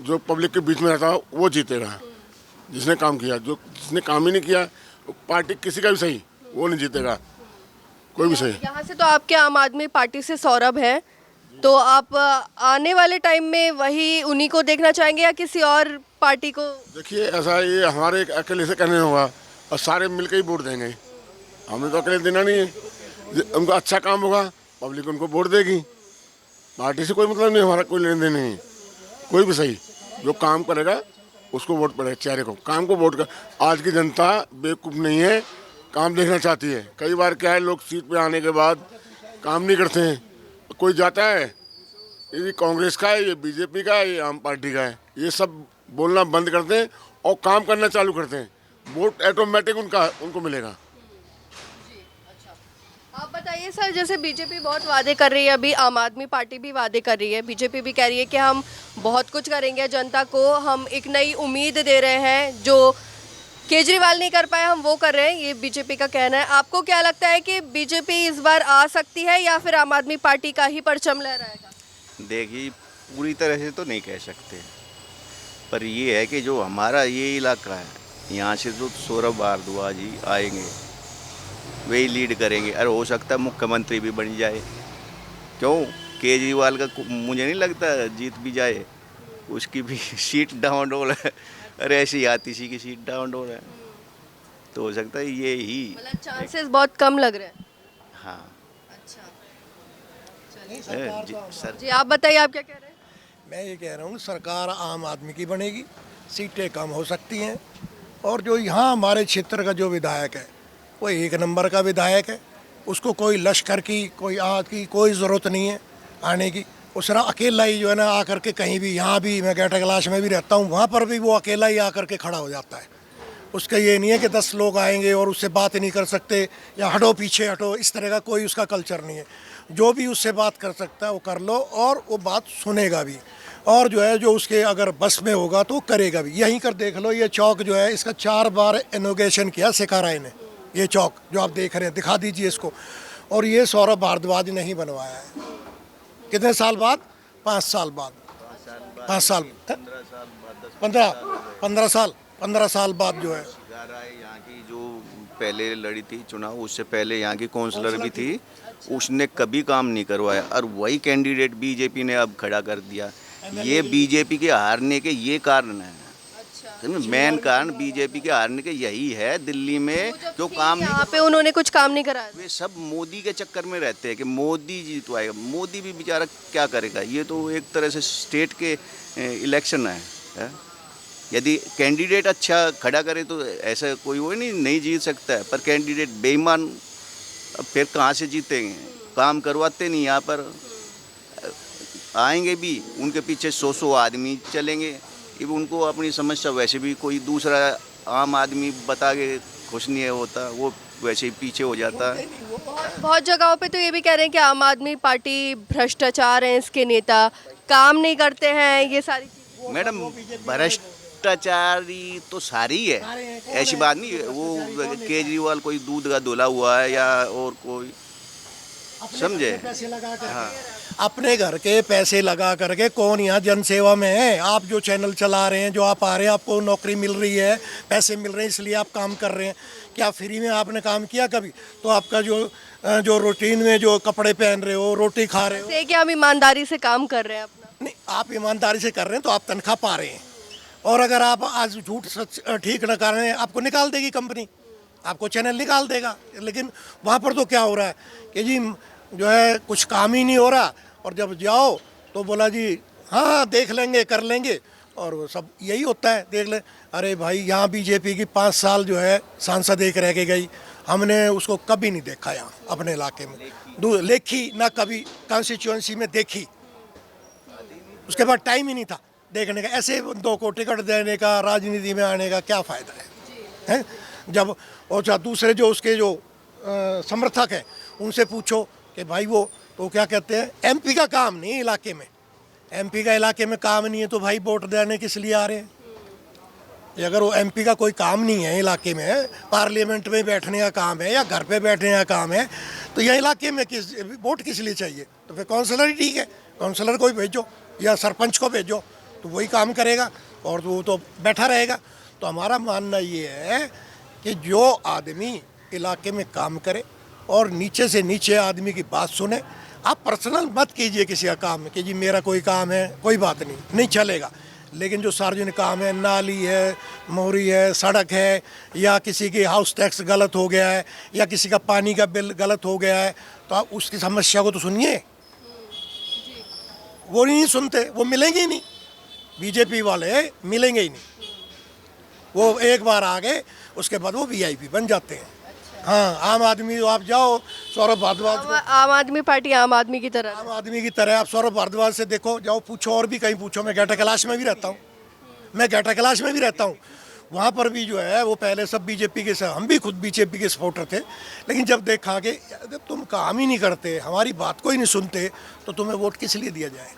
जो पब्लिक के बीच में रहता हो वो जीतेगा। जिसने काम किया, जो जिसने काम ही नहीं किया, पार्टी किसी का भी सही, वो नहीं जीतेगा, कोई भी सही। यहाँ से तो आपके आम आदमी पार्टी से सौरभ है, तो आप आने वाले टाइम में वही उन्हीं को देखना चाहेंगे या किसी और पार्टी को? देखिए, ऐसा ये हमारे अकेले से कहने होगा, और सारे मिलकर ही वोट देंगे। हमें तो अकेले देना नहीं है, उनको अच्छा काम होगा पब्लिक उनको वोट देगी। पार्टी से कोई मतलब नहीं, हमारा कोई लेन देन नहीं। कोई भी सही जो काम करेगा उसको वोट पड़ेगा, चेहरे को, काम को वोट कर। आज की जनता बेवकूफ़ नहीं है, काम देखना चाहती है। कई बार क्या है, लोग सीट पे आने के बाद काम नहीं करते हैं। कोई जाता है, ये कांग्रेस का है, ये बीजेपी का है, ये आम पार्टी का है, ये सब बोलना बंद करते हैं और काम करना चालू करते हैं। वोट ऑटोमेटिक उनको मिलेगा। आप बताइए सर, जैसे बीजेपी बहुत वादे कर रही है, अभी आम आदमी पार्टी भी वादे कर रही है, बीजेपी भी कह रही है कि हम बहुत कुछ करेंगे जनता को, हम एक नई उम्मीद दे रहे हैं, जो केजरीवाल नहीं कर पाए हम वो कर रहे हैं, ये बीजेपी का कहना है। आपको क्या लगता है कि बीजेपी इस बार आ सकती है या फिर आम आदमी पार्टी का ही परचम लहराएगा? देखिए, पूरी तरह से तो नहीं कह सकते, पर ये है कि जो हमारा ये इलाका है, यहाँ से जो सौरभ भारद्वाज जी आएंगे वही लीड करेंगे। अरे हो सकता है मुख्यमंत्री भी बन जाए, क्यों, केजरीवाल का मुझे नहीं लगता जीत भी जाए, उसकी भी सीट डाउनडोल है। अरे ऐसी आती सी की सीट डाउनडोल है, तो हो सकता है ये ही, मतलब चांसेस बहुत कम लग रहे हैं। हाँ अच्छा, सर जी आप बताइए, आप क्या कह रहे हैं? मैं ये कह रहा हूँ सरकार आम आदमी की बनेगी, सीटें कम हो सकती हैं, और जो यहाँ हमारे क्षेत्र का जो विधायक है वो 1 नंबर का विधायक है, उसको कोई लश्कर की, कोई आग की कोई ज़रूरत नहीं है आने की। उसरा अकेला ही जो है ना आकर के कहीं भी, यहाँ भी मैं गेटा कैलाश में भी रहता हूँ, वहाँ पर भी वो अकेला ही आकर के खड़ा हो जाता है। उसका ये नहीं है कि 10 लोग आएंगे और उससे बात नहीं कर सकते या हटो पीछे हटो, इस तरह का कोई उसका कल्चर नहीं है। जो भी उससे बात कर सकता है वो कर लो और वो बात सुनेगा भी, और जो है जो उसके अगर बस में होगा तो करेगा भी। यहीं कर देख लो, ये चौक जो है इसका 4 बार इनोग्रेशन किया शेखाराय ने। ये चौक जो आप देख रहे हैं, दिखा दीजिए इसको। और ये सौरभ भारद्वाज ने ही बनवाया है। कितने साल बाद? 5 साल बाद, 5 साल 15 साल बाद जो है। यहाँ की जो पहले लड़ी थी चुनाव, उससे पहले यहाँ की काउंसलर भी थी, उसने कभी काम नहीं करवाया, और वही कैंडिडेट बीजेपी ने अब खड़ा कर दिया। ये बीजेपी के हारने के ये कारण है, मेन कारण बीजेपी के हारने के यही है। दिल्ली में जो काम यहाँ पे उन्होंने कुछ काम नहीं कराया, वे सब मोदी के चक्कर में रहते हैं कि मोदी जीतवाएगा। मोदी भी बेचारा क्या करेगा, ये तो एक तरह से स्टेट के इलेक्शन है। यदि कैंडिडेट अच्छा खड़ा करे तो ऐसा कोई वो नहीं जीत सकता है, पर कैंडिडेट बेईमान फिर कहाँ से जीतेंगे? काम करवाते नहीं। यहाँ पर आएंगे भी, उनके पीछे 100 आदमी चलेंगे, ये उनको अपनी समस्या वैसे भी कोई दूसरा आम आदमी बता के खुश नहीं होता, वो वैसे ही पीछे हो जाता है। बहुत जगहों पे तो ये भी कह रहे हैं कि आम आदमी पार्टी भ्रष्टाचार है, इसके नेता काम नहीं करते हैं, ये सारी चीज़ें। मैडम भ्रष्टाचारी तो सारी है, ऐसी बात नहीं है। वो केजरीवाल कोई दूध का धुला हुआ है या और कोई, समझे? हाँ, अपने घर के पैसे लगा करके कौन यहाँ जनसेवा में है? आप जो चैनल चला रहे हैं, जो आप आ रहे हैं, आपको नौकरी मिल रही है, पैसे मिल रहे हैं, इसलिए आप काम कर रहे हैं। क्या फ्री में आपने काम किया कभी? तो आपका जो रूटीन में जो कपड़े पहन रहे हो, रोटी खा रहे हो, कि हम ईमानदारी से काम कर रहे हैं अपना। नहीं, आप ईमानदारी से कर रहे हैं तो आप तनख्वाह पा रहे हैं। और अगर आप आज झूठ सच ठीक न कर रहे हैं, आपको निकाल देगी कंपनी, आपको चैनल निकाल देगा। लेकिन वहाँ पर तो क्या हो रहा है कि जी जो है कुछ काम ही नहीं हो रहा, और जब जाओ तो बोला जी हाँ देख लेंगे, कर लेंगे, और वो सब यही होता है, देख ले। अरे भाई, यहाँ बीजेपी की 5 साल जो है सांसद एक रह के गई, हमने उसको कभी नहीं देखा यहाँ अपने इलाके में, लेखी ना कभी कॉन्स्टिट्यूएंसी में देखी। उसके बाद टाइम ही नहीं था देखने का। ऐसे बंदों को टिकट देने का, राजनीति में आने का क्या फ़ायदा है? जब और दूसरे जो उसके जो समर्थक हैं उनसे पूछो कि भाई वो तो क्या कहते हैं, एमपी का काम नहीं इलाके में, एमपी का इलाके में काम नहीं है तो भाई वोट देने किस लिए आ रहे हैं? अगर वो एमपी का कोई काम नहीं है इलाके में, पार्लियामेंट में बैठने का काम है या घर पे बैठने का काम है, तो यह इलाके में वोट किस लिए चाहिए? तो फिर काउंसलर ही ठीक है, काउंसलर को ही भेजो या सरपंच को भेजो, तो वही काम करेगा और वो तो बैठा रहेगा। तो हमारा मानना ये है कि जो आदमी इलाके में काम करे और नीचे से नीचे आदमी की बात सुने। आप पर्सनल मत कीजिए किसी का काम में कि जी मेरा कोई काम है, कोई बात नहीं चलेगा। लेकिन जो सार्वजनिक काम है, नाली है, मोरी है, सड़क है, या किसी की हाउस टैक्स गलत हो गया है, या किसी का पानी का बिल गलत हो गया है, तो आप उसकी समस्या को तो सुनिए। वो नहीं सुनते, वो मिलेंगे ही नहीं, बीजेपी वाले मिलेंगे ही नहीं। वो एक बार आ गए उसके बाद वो वीआईपी बन जाते हैं। हाँ, आम आदमी आप जाओ, सौरभ भारद्वाज, आम आदमी पार्टी आम आदमी की तरह, आम आदमी की तरह आप सौरभ भारद्वाज से देखो, जाओ पूछो, और भी कहीं पूछो। मैं गेटा कैलाश में भी रहता हूँ, वहाँ पर भी जो है वो पहले सब बीजेपी के, हम भी खुद बीजेपी के सपोर्टर थे, लेकिन जब देखा कि जब तुम काम ही नहीं करते, हमारी बात को ही नहीं सुनते, तो तुम्हें वोट किस लिए दिया जाए?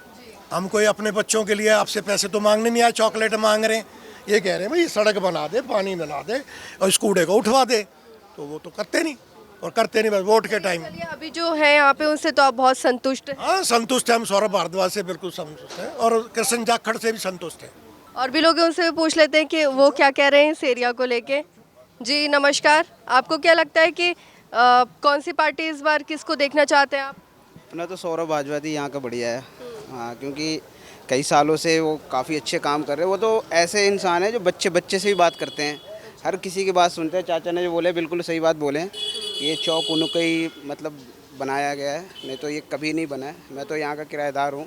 हम कोई अपने बच्चों के लिए आपसे पैसे तो मांगने नहीं आए, चॉकलेट मांग रहे हैं, ये कह रहे हैं भाई सड़क बना दे, पानी बना दे और इस कूड़े को उठवा दे, तो वो तो करते नहीं, और करते नहीं बस वोट के टाइम। अभी जो है यहाँ पे उनसे तो आप बहुत संतुष्ट हैं? हाँ, संतुष्ट है, हम सौरभ भारद्वाज से बिल्कुल संतुष्ट हैं और कृष्ण जाखड़ से भी संतुष्ट हैं। और भी लोग उनसे पूछ लेते हैं कि वो क्या कह रहे हैं इस एरिया को लेके। जी नमस्कार, आपको क्या लगता है कि कौन सी पार्टी इस बार किसको देखना चाहते हैं आप? अपना तो सौरभ भारद्वाज यहाँ का बढ़िया है। हाँ, क्योंकि कई सालों से वो काफ़ी अच्छे काम कर रहे हैं। वो तो ऐसे इंसान है जो बच्चे से भी बात करते हैं, हर किसी की बात सुनते हैं। चाचा ने जो बोले बिल्कुल सही बात बोले, ये चौक उनका ही मतलब बनाया गया है, नहीं तो ये कभी नहीं बना है। मैं तो यहाँ का किराएदार हूँ,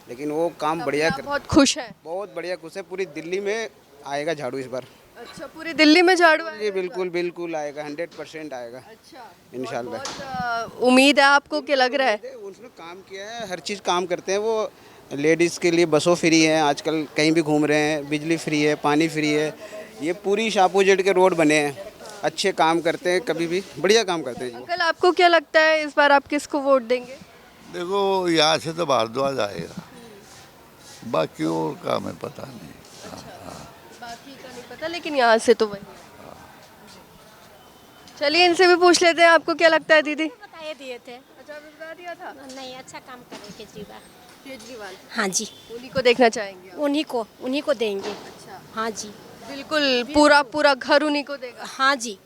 लेकिन वो काम बढ़िया कर, बहुत खुश है, बहुत बढ़िया खुश है। पूरी दिल्ली में आएगा झाड़ू इस बार। अच्छा, पूरी दिल्ली में झाड़ू जी बिल्कुल बिल्कुल आएगा, 100% आएगा। अच्छा, इंशाल्लाह। उम्मीद है आपको, क्या लग रहा है? उसने काम किया है, हर चीज़ काम करते हैं वो। लेडीज़ के लिए बसों फ्री हैं आजकल, कहीं भी घूम रहे हैं, बिजली फ्री है, पानी फ्री है। ये पूरी शाहपुर जेड के रोड बने हैं, अच्छे काम करते हैं, कभी भी बढ़िया काम करते हैं। अंकल, आपको क्या लगता है इस बार आप किसको वोट देंगे? देखो यहाँ से तो भारद्वाज आएगा, बाकी और का हमें पता नहीं। बाकी का नहीं पता, लेकिन यहाँ से तो वही। चलिए इनसे भी पूछ लेते हैं, आपको क्या लगता है दीदी? बता दिए थे। अच्छा, बता दिया था। नहीं, अच्छा काम कर रहे केजरीवाल। केजरीवाल, हाँ जी, उन्हीं को देखना चाहेंगे आप? उन्हीं को देंगे। अच्छा, हाँ जी, बिल्कुल पूरा घर उन्हीं को देगा? हाँ जी।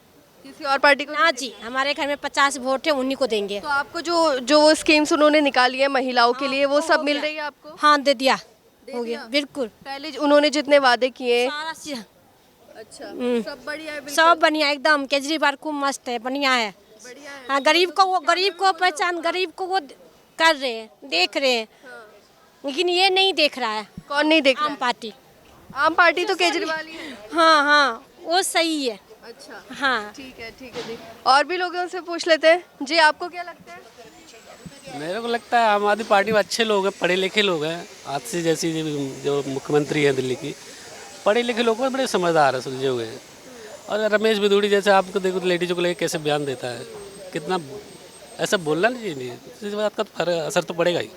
किसी और पार्टी को? हाँ जी, हमारे घर में 50 वोट है, उन्हीं को देंगे। तो आपको जो स्कीम्स उन्होंने निकाली है महिलाओं के लिए, वो सब मिल रही है आपको? हाँ, दे दिया, हो गया बिल्कुल। पहले उन्होंने जितने वादे किए। सारा चीज अच्छा, सब बढ़िया है? सब बढ़िया एकदम। केजरीवाल खूब मस्त है, बढ़िया है। हाँ, गरीब को पहचान, गरीब को वो कर रहे हैं, देख रहे हैं। लेकिन ये नहीं देख रहा है। कौन नहीं देख रहा? आम पार्टी तो केजरीवाल ही है। हाँ, वो सही है। अच्छा, हाँ, ठीक है जी। और भी लोगों से पूछ लेते हैं जी, आपको क्या लगता है? मेरे को लगता है आम आदमी पार्टी में अच्छे लोग हैं, पढ़े लिखे लोग हैं। आज से जैसी जो मुख्यमंत्री हैं दिल्ली की, पढ़े लिखे लोग हैं, बड़े समझदार हैं, सुलझे हुए हैं। और रमेश बिधूड़ी जैसे आपको देखो, लेडीजों को लेकर कैसे बयान देता है, कितना ऐसा बोलना नहीं चाहिए। इस बात का असर तो पड़ेगा ही।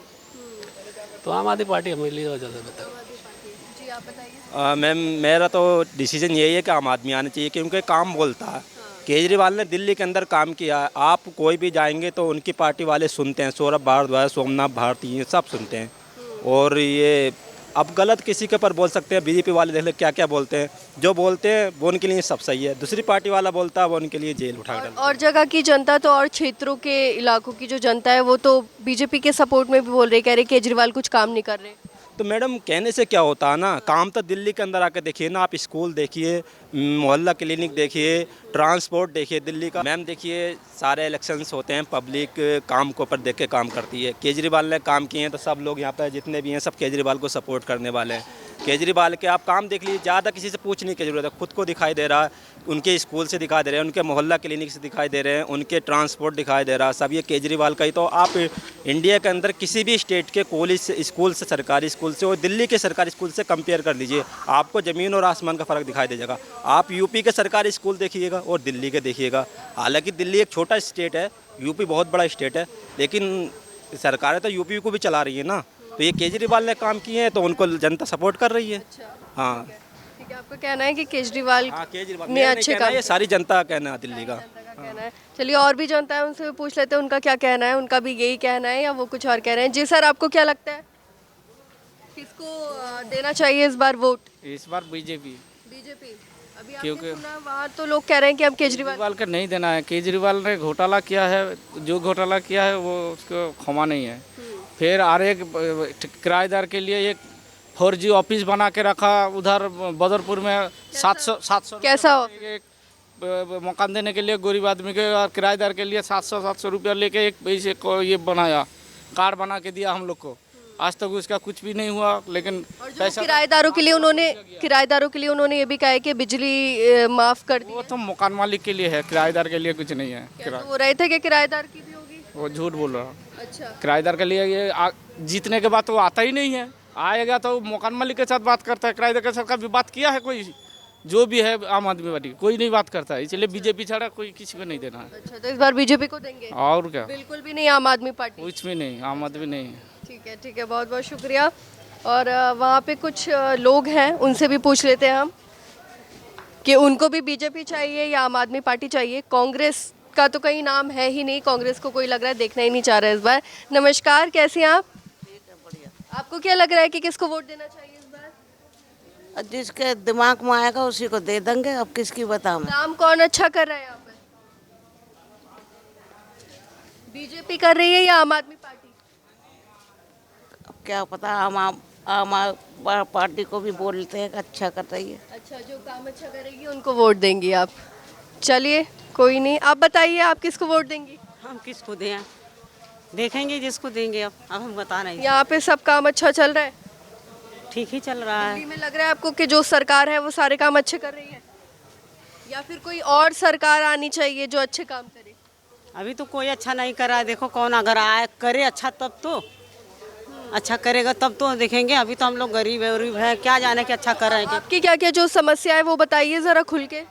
तो आम आदमी पार्टी हमारे लिए ज़्यादा बेहतर है। जी, आप बताइए। मैम, मेरा तो डिसीजन यही है कि आम आदमी आना चाहिए, क्योंकि काम बोलता है। केजरीवाल ने दिल्ली के अंदर काम किया है। आप कोई भी जाएंगे तो उनकी पार्टी वाले सुनते हैं, सौरभ भारद्वाज, सोमनाथ भारती, ये सब सुनते हैं। और ये अब गलत किसी के ऊपर बोल सकते हैं, बीजेपी वाले देख ले क्या क्या बोलते हैं। जो बोलते हैं वो उनके लिए सब सही है, दूसरी पार्टी वाला बोलता है वो उनके लिए जेल उठा कर। और जगह की जनता तो, और क्षेत्रों के इलाकों की जो जनता है, वो तो बीजेपी के सपोर्ट में भी बोल रहे, कह रहे केजरीवाल कुछ काम नहीं कर रहे। तो मैडम, कहने से क्या होता है ना, काम तो दिल्ली के अंदर आकर देखिए ना। आप स्कूल देखिए, मोहल्ला क्लिनिक देखिए, ट्रांसपोर्ट देखिए दिल्ली का। मैम देखिए, सारे इलेक्शंस होते हैं, पब्लिक काम को ऊपर देख के काम करती है। केजरीवाल ने काम किए हैं तो सब लोग यहाँ पर जितने भी हैं सब केजरीवाल को सपोर्ट करने वाले हैं। केजरीवाल के आप काम देख लीजिए, ज़्यादा किसी से पूछने की जरूरत है, खुद को दिखाई दे रहा है। उनके स्कूल से दिखाई दे रहे हैं, उनके मोहल्ला क्लिनिक से दिखाई दे रहे हैं, उनके ट्रांसपोर्ट दिखाई दे रहा है, सब ये केजरीवाल का ही। तो आप इंडिया के अंदर किसी भी स्टेट के कॉलेज स्कूल से, सरकारी स्कूल से और दिल्ली के सरकारी स्कूल से कंपेयर कर लीजिए, आपको ज़मीन और आसमान का फ़र्क दिखाई दे जाएगा। आप यूपी के सरकारी स्कूल देखिएगा और दिल्ली के देखिएगा। हालांकि दिल्ली एक छोटा स्टेट है, यूपी बहुत बड़ा स्टेट है, लेकिन सरकारें तो यूपी को भी चला रही है ना। तो ये केजरीवाल ने काम किए हैं तो उनको जनता सपोर्ट कर रही है। हाँ, ठीक है, आपका कहना है कि केजरीवाल केजरीवाल ने अच्छे काम, ये सारी जनता का कहना है, दिल्ली का कहना है। चलिए और भी जनता है, उनसे भी पूछ लेते हैं उनका क्या कहना है। उनका भी यही कहना है या वो कुछ और कह रहे हैं? जी सर, आपको क्या लगता है किसको देना चाहिए इस बार वोट? इस बार बीजेपी। अभी आपने सुना, वहाँ तो लोग कह रहे हैं कि अब केजरीवाल का नहीं देना है। केजरीवाल ने घोटाला किया है, जो घोटाला किया है वो उसको क्षमा नहीं है। फिर किराएदार के लिए एक 4G ऑफिस बना के रखा उधर बदरपुर में, 700 कैसा हो? एक मकान देने के लिए गरीब आदमी के, और किराएदार के लिए 700 रुपया लेके एक पैसे को ये बनाया, कार्ड बना के दिया हम लोग को। आज तक उसका कुछ भी नहीं हुआ। लेकिन किराएदारों के लिए उन्होंने ये भी कहा है कि बिजली माफ कर दी। वो तो मकान मालिक के लिए है, किराएदार के लिए कुछ नहीं है। वो रहे थे कि किराएदार की भी होगी, वो झूठ बोल रहा। अच्छा, किराएदार के लिए ये जीतने के बाद तो आता ही नहीं है। आएगा तो मकान मालिक के साथ बात करता है, किराएदार के साथ कभी बात किया है कोई? जो भी है आम आदमी पार्टी कोई नहीं बात करता है, इसलिए बीजेपी छाड़ा कोई किसी को नहीं देना है। अच्छा, तो इस बार बीजेपी को देंगे? और क्या, बिल्कुल भी नहीं आम आदमी पार्टी? कुछ भी नहीं, आम आदमी नहीं। ठीक है, बहुत बहुत शुक्रिया। और वहाँ पे कुछ लोग हैं, उनसे भी पूछ लेते हैं हम कि उनको भी बीजेपी चाहिए या आम आदमी पार्टी चाहिए। कांग्रेस का तो कहीं नाम है ही नहीं, कांग्रेस को कोई लग रहा है देखना ही नहीं चाह रहा है इस बार। नमस्कार, कैसे हैं आप? आपको क्या लग रहा है कि किसको वोट देना चाहिए इस बार? जिसके दिमाग में आएगा उसी को दे देंगे। अब किसकी बताऊं? नाम कौन अच्छा कर रहा है यहाँ पर? बीजेपी कर रही है या आम आदमी पार्टी? अब क्या पता, आम पार्टी को भी बोलते हैं कि अच्छा कर रही है। अच्छा, जो काम अच्छा करेगी उनको वोट देंगी आप। चलिए कोई नहीं, आप बताइए आप किसको वोट देंगी? हम किसको दें, देखेंगे जिसको देंगे। अब हम बता नहीं। यहाँ पे सब काम अच्छा चल रहा है? ठीक ही चल रहा है। दिल्ली में लग रहा है आपको कि जो सरकार है वो सारे काम अच्छे कर रही है? या फिर कोई और सरकार आनी चाहिए जो अच्छे काम करे? अभी तो कोई अच्छा नहीं करा है। देखो कौन अगर आए करे अच्छा तब तो अच्छा करेगा, तब तो देखेंगे। अभी तो हम लोग गरीब है, क्या जाने कि अच्छा कर रहे हैं। आपकी क्या क्या जो समस्या है वो बताइए ज़रा खुल के।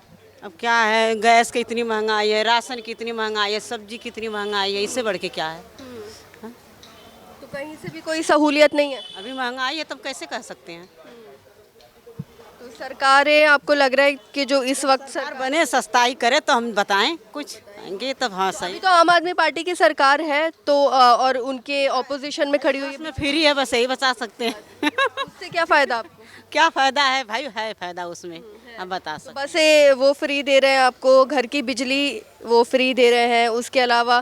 अब क्या है, गैस की इतनी महंगाई है, राशन की इतनी महंगाई है, सब्जी की इतनी महंगाई है, इससे बढ़ के क्या है? तो कहीं से भी कोई सहूलियत नहीं है? अभी महंगाई है तब कैसे कह सकते हैं? तो सरकारें आपको लग रहा है कि जो इस वक्त सरकार बने सस्ताई करे तो हम बताएं कुछ आएंगे तब। हाँ सही। अभी तो आम आदमी पार्टी की सरकार है तो और उनके ऑपोजिशन में खड़ी हुई है, फ्री है, बस यही बता सकते हैं। उससे क्या फायदा आपको? क्या फायदा है भाई? है फायदा उसमें, अब बता सकते। बस ये वो फ्री दे रहे हैं आपको, घर की बिजली वो फ्री दे रहे हैं, उसके अलावा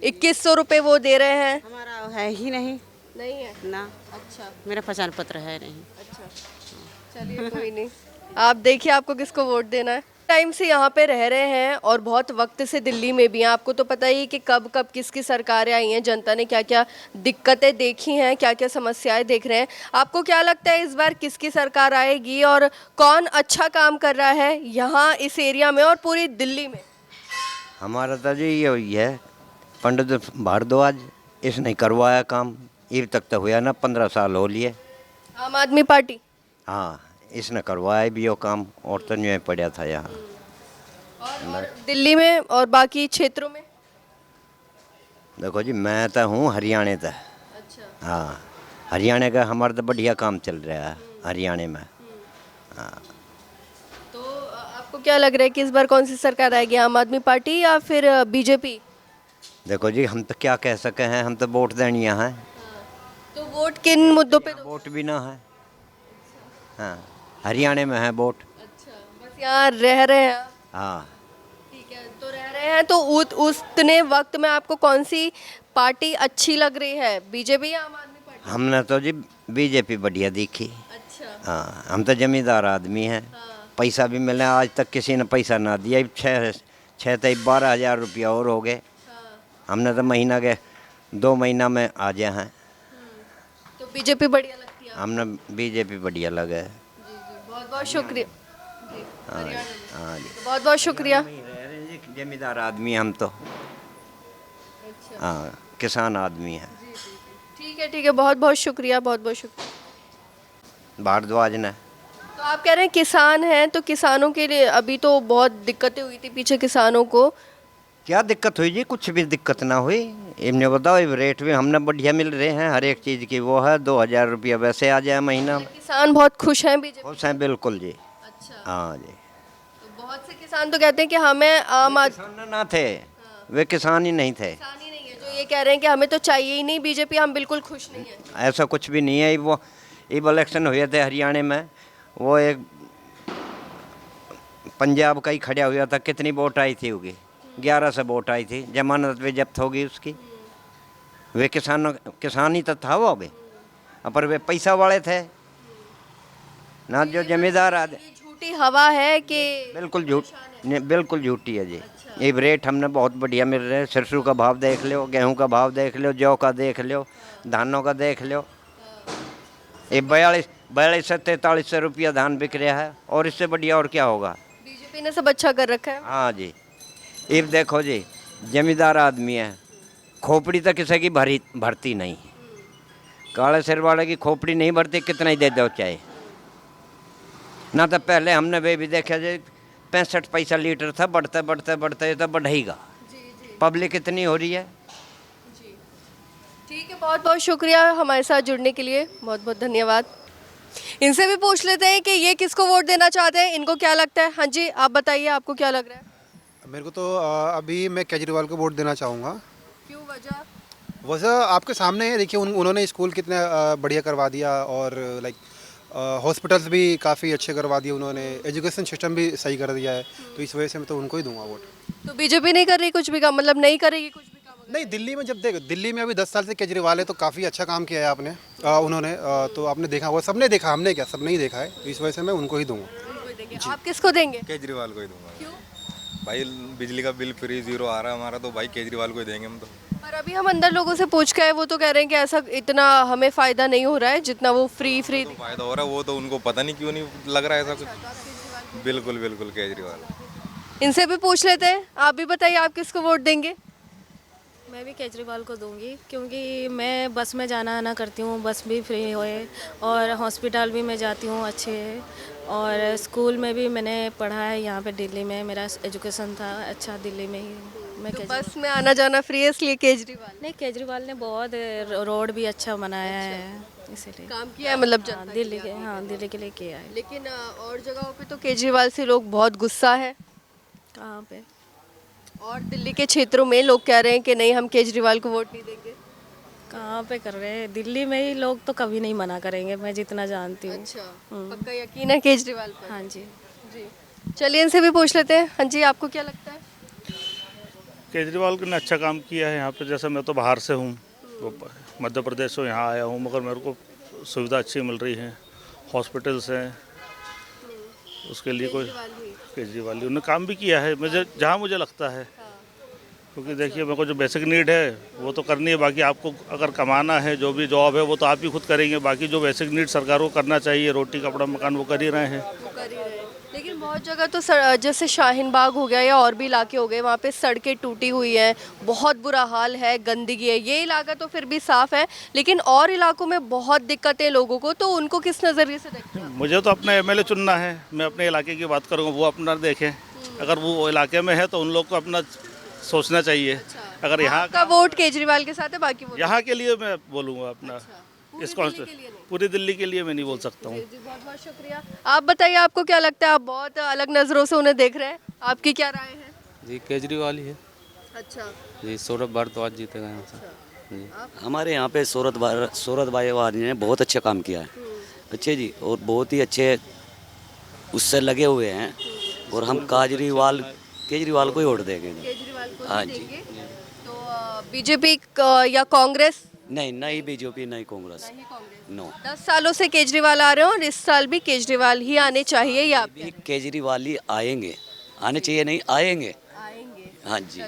2100 रुपये वो दे रहे हैं। हमारा है ही नहीं है ना। अच्छा, मेरा पहचान पत्र है नहीं। अच्छा चलिए कोई नहीं, आप देखिए आपको किसको वोट देना है। टाइम से यहाँ पे रह रहे हैं और बहुत वक्त से दिल्ली में भी हैं। आपको तो पता ही कि कब कब किसकी सरकारें आई हैं, जनता ने क्या क्या दिक्कतें देखी हैं, क्या क्या समस्याएं देख रहे हैं। आपको क्या लगता है इस बार किसकी सरकार आएगी और कौन अच्छा काम कर रहा है यहाँ इस एरिया में और पूरी दिल्ली में? हमारा तो जी यही है, पंडित भारद्वाज, इसने करवाया काम, ये तक तो हुआ ना, 15 साल हो लिए। आम आदमी पार्टी? हाँ, इसने करवाया भी वो काम, और तो नहीं पड़ा था यहाँ। और दिल्ली में और बाकी क्षेत्रों में? देखो जी, मैं तो हूँ हरियाणा तक। अच्छा। हाँ, हरियाणा का हमारा तो बढ़िया काम चल रहा है हरियाणा में। हाँ। तो आपको क्या लग रहा है कि इस बार कौन सी सरकार आएगी, आम आदमी पार्टी या फिर बीजेपी? देखो जी, हम तो क्या कह सके हैं, हम तो वोट देनी है। तो वोट किन मुद्दों पे? वोट भी ना है। हाँ, हरियाणा में है वोट। अच्छा, बस यहाँ रह रहे हैं। हाँ ठीक है, तो रह रहे हैं तो उतने वक्त में आपको कौन सी पार्टी अच्छी लग रही है, बीजेपी या आम आदमी पार्टी? हमने तो जी बीजेपी बढ़िया दिखी। अच्छा। हाँ, हम तो जमींदार आदमी हैं। पैसा भी मिले, आज तक किसी ने पैसा ना दिया। 12,000 रुपया और हो गए। हमने तो महीना के 2 महीना में आ गए हैं। तो बीजेपी बढ़िया लगती है? हमने बीजेपी बढ़िया लगे। बहुत बहुत शुक्रिया। हाँ जी, बहुत बहुत शुक्रिया। जमींदार आदमी हम तो। हाँ, किसान आदमी है। ठीक है, बहुत बहुत शुक्रिया, बहुत बहुत शुक्रिया। भारद्वाज ने। तो आप कह रहे हैं किसान हैं, तो किसानों के लिए अभी तो बहुत दिक्कतें हुई थी पीछे किसानों को। क्या दिक्कत हुई जी? कुछ भी दिक्कत ना हुई। इन्हें बताओ, रेट भी हमने बढ़िया मिल रहे हैं, हर एक चीज़ की वो है। 2,000 रुपया वैसे आ जाए महीना। किसान बहुत खुश हैं बीजेपी? खुश हैं बिल्कुल जी। अच्छा। हाँ जी। तो बहुत से किसान तो कहते हैं कि हमें आम आदमी ना थे, वे किसान ही नहीं थे। जो ये कह रहे हैं कि हमें तो चाहिए ही नहीं बीजेपी, हम बिल्कुल खुश नहीं हैं। ऐसा कुछ भी नहीं है। वो इलेक्शन हुए थे हरियाणा में, वो एक पंजाब का ही खड़ा हुआ था। कितनी वोट आई थी होगी? 1100 वोट आई थी। जमानत भी जब्त होगी उसकी। वे किसान ही तो था वो भी, पर वे पैसा वाले थे ना, जो जमींदार आदमी। झूठी हवा है कि? बिल्कुल बिल्कुल झूठी है जी। ये रेट हमने बहुत बढ़िया मिल रहे हैं। सरसों का भाव देख लो, गेहूं का भाव देख लो, जौ का देख लो, धानों का देख लो। ये 42 से 43 रुपया धान बिक रहा है, और इससे बढ़िया और क्या होगा? बीजेपी ने सब अच्छा कर रखा है। हाँ जी। ये देखो जी, जमींदार आदमी है, खोपड़ी तो किसी की भरती नहीं। काले सिर वाले की खोपड़ी नहीं भरती, कितना ही दे दो चाहे ना। तो पहले हमने वे भी देखा जी, 65 पैसा लीटर था, बढ़ते बढ़ते बढ़ते तो बढ़ेगा। पब्लिक इतनी हो रही है। ठीक है, बहुत बहुत शुक्रिया हमारे साथ जुड़ने के लिए, बहुत बहुत धन्यवाद। इनसे भी पूछ लेते हैं कि ये किसको वोट देना चाहते हैं, इनको क्या लगता है। हाँ जी, आप बताइए, आपको क्या लग रहा है? मेरे को तो अभी मैं केजरीवाल को वोट देना चाहूँगा। क्यों? वजह? वजह आपके सामने है। देखिए, उन्होंने स्कूल कितने बढ़िया करवा दिया, और लाइक हॉस्पिटल्स भी काफ़ी अच्छे करवा दिए उन्होंने, एजुकेशन सिस्टम भी सही कर दिया है। तो इस वजह से मैं तो उनको ही दूंगा वोट। तो बीजेपी नहीं कर रही कुछ भी काम, मतलब नहीं करेगी कुछ भी काम? नहीं, दिल्ली में जब देखो, दिल्ली में अभी 10 साल से केजरीवाल है, तो काफ़ी अच्छा काम किया है आपने उन्होंने। तो आपने देखा, वो सबने देखा, हमने क्या सबने ही देखा है। तो इस वजह से मैं उनको ही दूंगा। आप किसको देंगे? केजरीवाल को ही दूंगा। क्यों? भाई बिजली का बिल फ्री 0 आ रहा है हमारा, तो भाई केजरीवाल को ही देंगे हम तो। पर अभी हम अंदर लोगों से पूछ के आए, वो तो कह रहे हैं कि ऐसा इतना हमें फ़ायदा नहीं हो रहा है जितना वो फ्री तो फायदा हो रहा है, वो तो उनको पता नहीं क्यों नहीं लग रहा है ऐसा कुछ। बिल्कुल बिल्कुल केजरीवाल। इनसे भी पूछ लेते हैं, आप भी बताइए आप किसको वोट देंगे? मैं भी केजरीवाल को दूंगी, क्योंकि मैं बस में जाना आना करती हूँ, बस भी फ्री होए और हॉस्पिटल भी मैं जाती हूँ अच्छे, और स्कूल में भी मैंने पढ़ा है यहाँ पे दिल्ली में, मेरा एजुकेशन था अच्छा दिल्ली में ही। मैं तो बस में आना जाना फ्री है इसलिए केजरीवाल? नहीं, केजरीवाल ने बहुत रोड भी अच्छा बनाया है, इसीलिए काम किया है मतलब हाँ, दिल्ली के, हाँ दिल्ली के लिए किया है। लेकिन और जगहों पे तो केजरीवाल से लोग बहुत गुस्सा है। कहाँ पे? और दिल्ली के क्षेत्रों में लोग कह रहे हैं कि नहीं हम केजरीवाल को वोट नहीं देंगे। कहाँ पे कर रहे हैं? दिल्ली में ही लोग तो कभी नहीं मना करेंगे, मैं जितना जानती हूँ। अच्छा, पक्का यकीन है केजरीवाल पर? हाँ जी। जी, चलिए इनसे भी पूछ लेते हैं। हाँ जी, आपको क्या लगता है? केजरीवाल ने अच्छा काम किया है यहाँ पे। जैसे मैं तो बाहर से हूँ, मध्य प्रदेश से यहाँ आया हूँ, मगर मेरे को सुविधा अच्छी मिल रही है, हॉस्पिटल्स हैं, उसके लिए कोई केजरीवाल ही उन्होंने काम भी किया है मुझे, जहाँ मुझे लगता है। क्योंकि देखिए मेरे को जो बेसिक नीड है वो तो करनी है, बाकी आपको अगर कमाना है, जो भी जॉब है वो तो आप ही खुद करेंगे, बाकी जो बेसिक नीड सरकार को करना चाहिए, रोटी कपड़ा मकान, वो कर ही रहे हैं। लेकिन बहुत जगह तो जैसे शाहीन बाग हो गया या और भी इलाके हो गए, वहाँ पे सड़कें टूटी हुई हैं, बहुत बुरा हाल है, गंदगी है। ये इलाका तो फिर भी साफ़ है, लेकिन और इलाकों में बहुत दिक्कतें लोगों को, तो उनको किस नज़रिए से देखते हैं? मुझे तो अपना एमएलए चुनना है, मैं अपने इलाके की बात करूँगा, वो अपना देखें। अगर वो इलाके में है तो उन लोग को अपना सोचना चाहिए। अगर यहाँ का वोट केजरीवाल के साथ है, बाकी वोट यहाँ के लिए मैं बोलूँगा अपना, इस पूरी दिल्ली के लिए मैं नहीं बोल सकता हूँ। बहुत बहुत शुक्रिया। आप बताइए आपको क्या लगता है? आप बहुत अलग नज़रों से उन्हें देख रहे हैं, आपकी क्या राय है? जी केजरीवाल ही है। अच्छा जी, सौरभ भारद्वाज जीतेगा यहाँ से। जी हमारे यहाँ पे सौरभ भारद्वाज ने बहुत अच्छा काम किया है, अच्छे जी, और बहुत ही अच्छे उससे लगे हुए हैं, और हम केजरीवाल को ही वोट देंगे। हाँ जी। तो बीजेपी या कांग्रेस? नहीं बीजेपी, नहीं कांग्रेस, नो। 10 सालों से केजरीवाल आ रहे हैं और इस साल भी केजरीवाल ही आने चाहिए या केजरीवाल ही आएंगे, आने चाहिए नहीं, आएंगे। हाँ जी,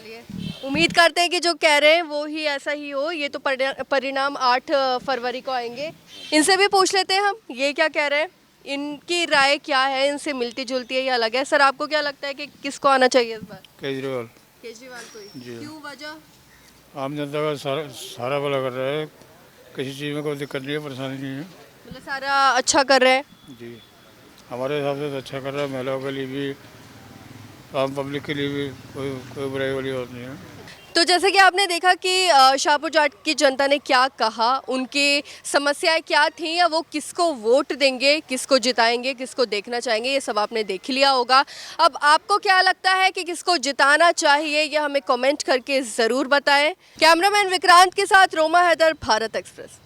उम्मीद करते हैं कि जो कह रहे हैं वो ही ऐसा ही हो। ये तो परिणाम 8 फरवरी को आएंगे। इनसे भी पूछ लेते हैं हम, ये क्या कह रहे हैं, इनकी राय क्या है, इनसे मिलती जुलती है या अलग है? सर आपको क्या लगता है कि किसको आना चाहिए इस बार? केजरीवाल। केजरीवाल को ही? जी। क्यों, वजह? आम जनता का सारा भला कर रहा है, किसी चीज़ में कोई दिक्कत नहीं है, परेशानी नहीं है। मतलब सारा अच्छा कर रहे हैं जी, हमारे हिसाब से तो अच्छा कर रहा है। महिलाओं के लिए भी, आम पब्लिक के लिए भी कोई बुराई वाली बात नहीं है। तो जैसे कि आपने देखा कि शाहपुर जाट की जनता ने क्या कहा, उनकी समस्याएं क्या थी, या वो किसको वोट देंगे, किसको जिताएंगे, किसको देखना चाहेंगे, ये सब आपने देख लिया होगा। अब आपको क्या लगता है कि किसको जिताना चाहिए, ये हमें कमेंट करके ज़रूर बताएं। कैमरामैन विक्रांत के साथ रोमा हैदर, भारत एक्सप्रेस।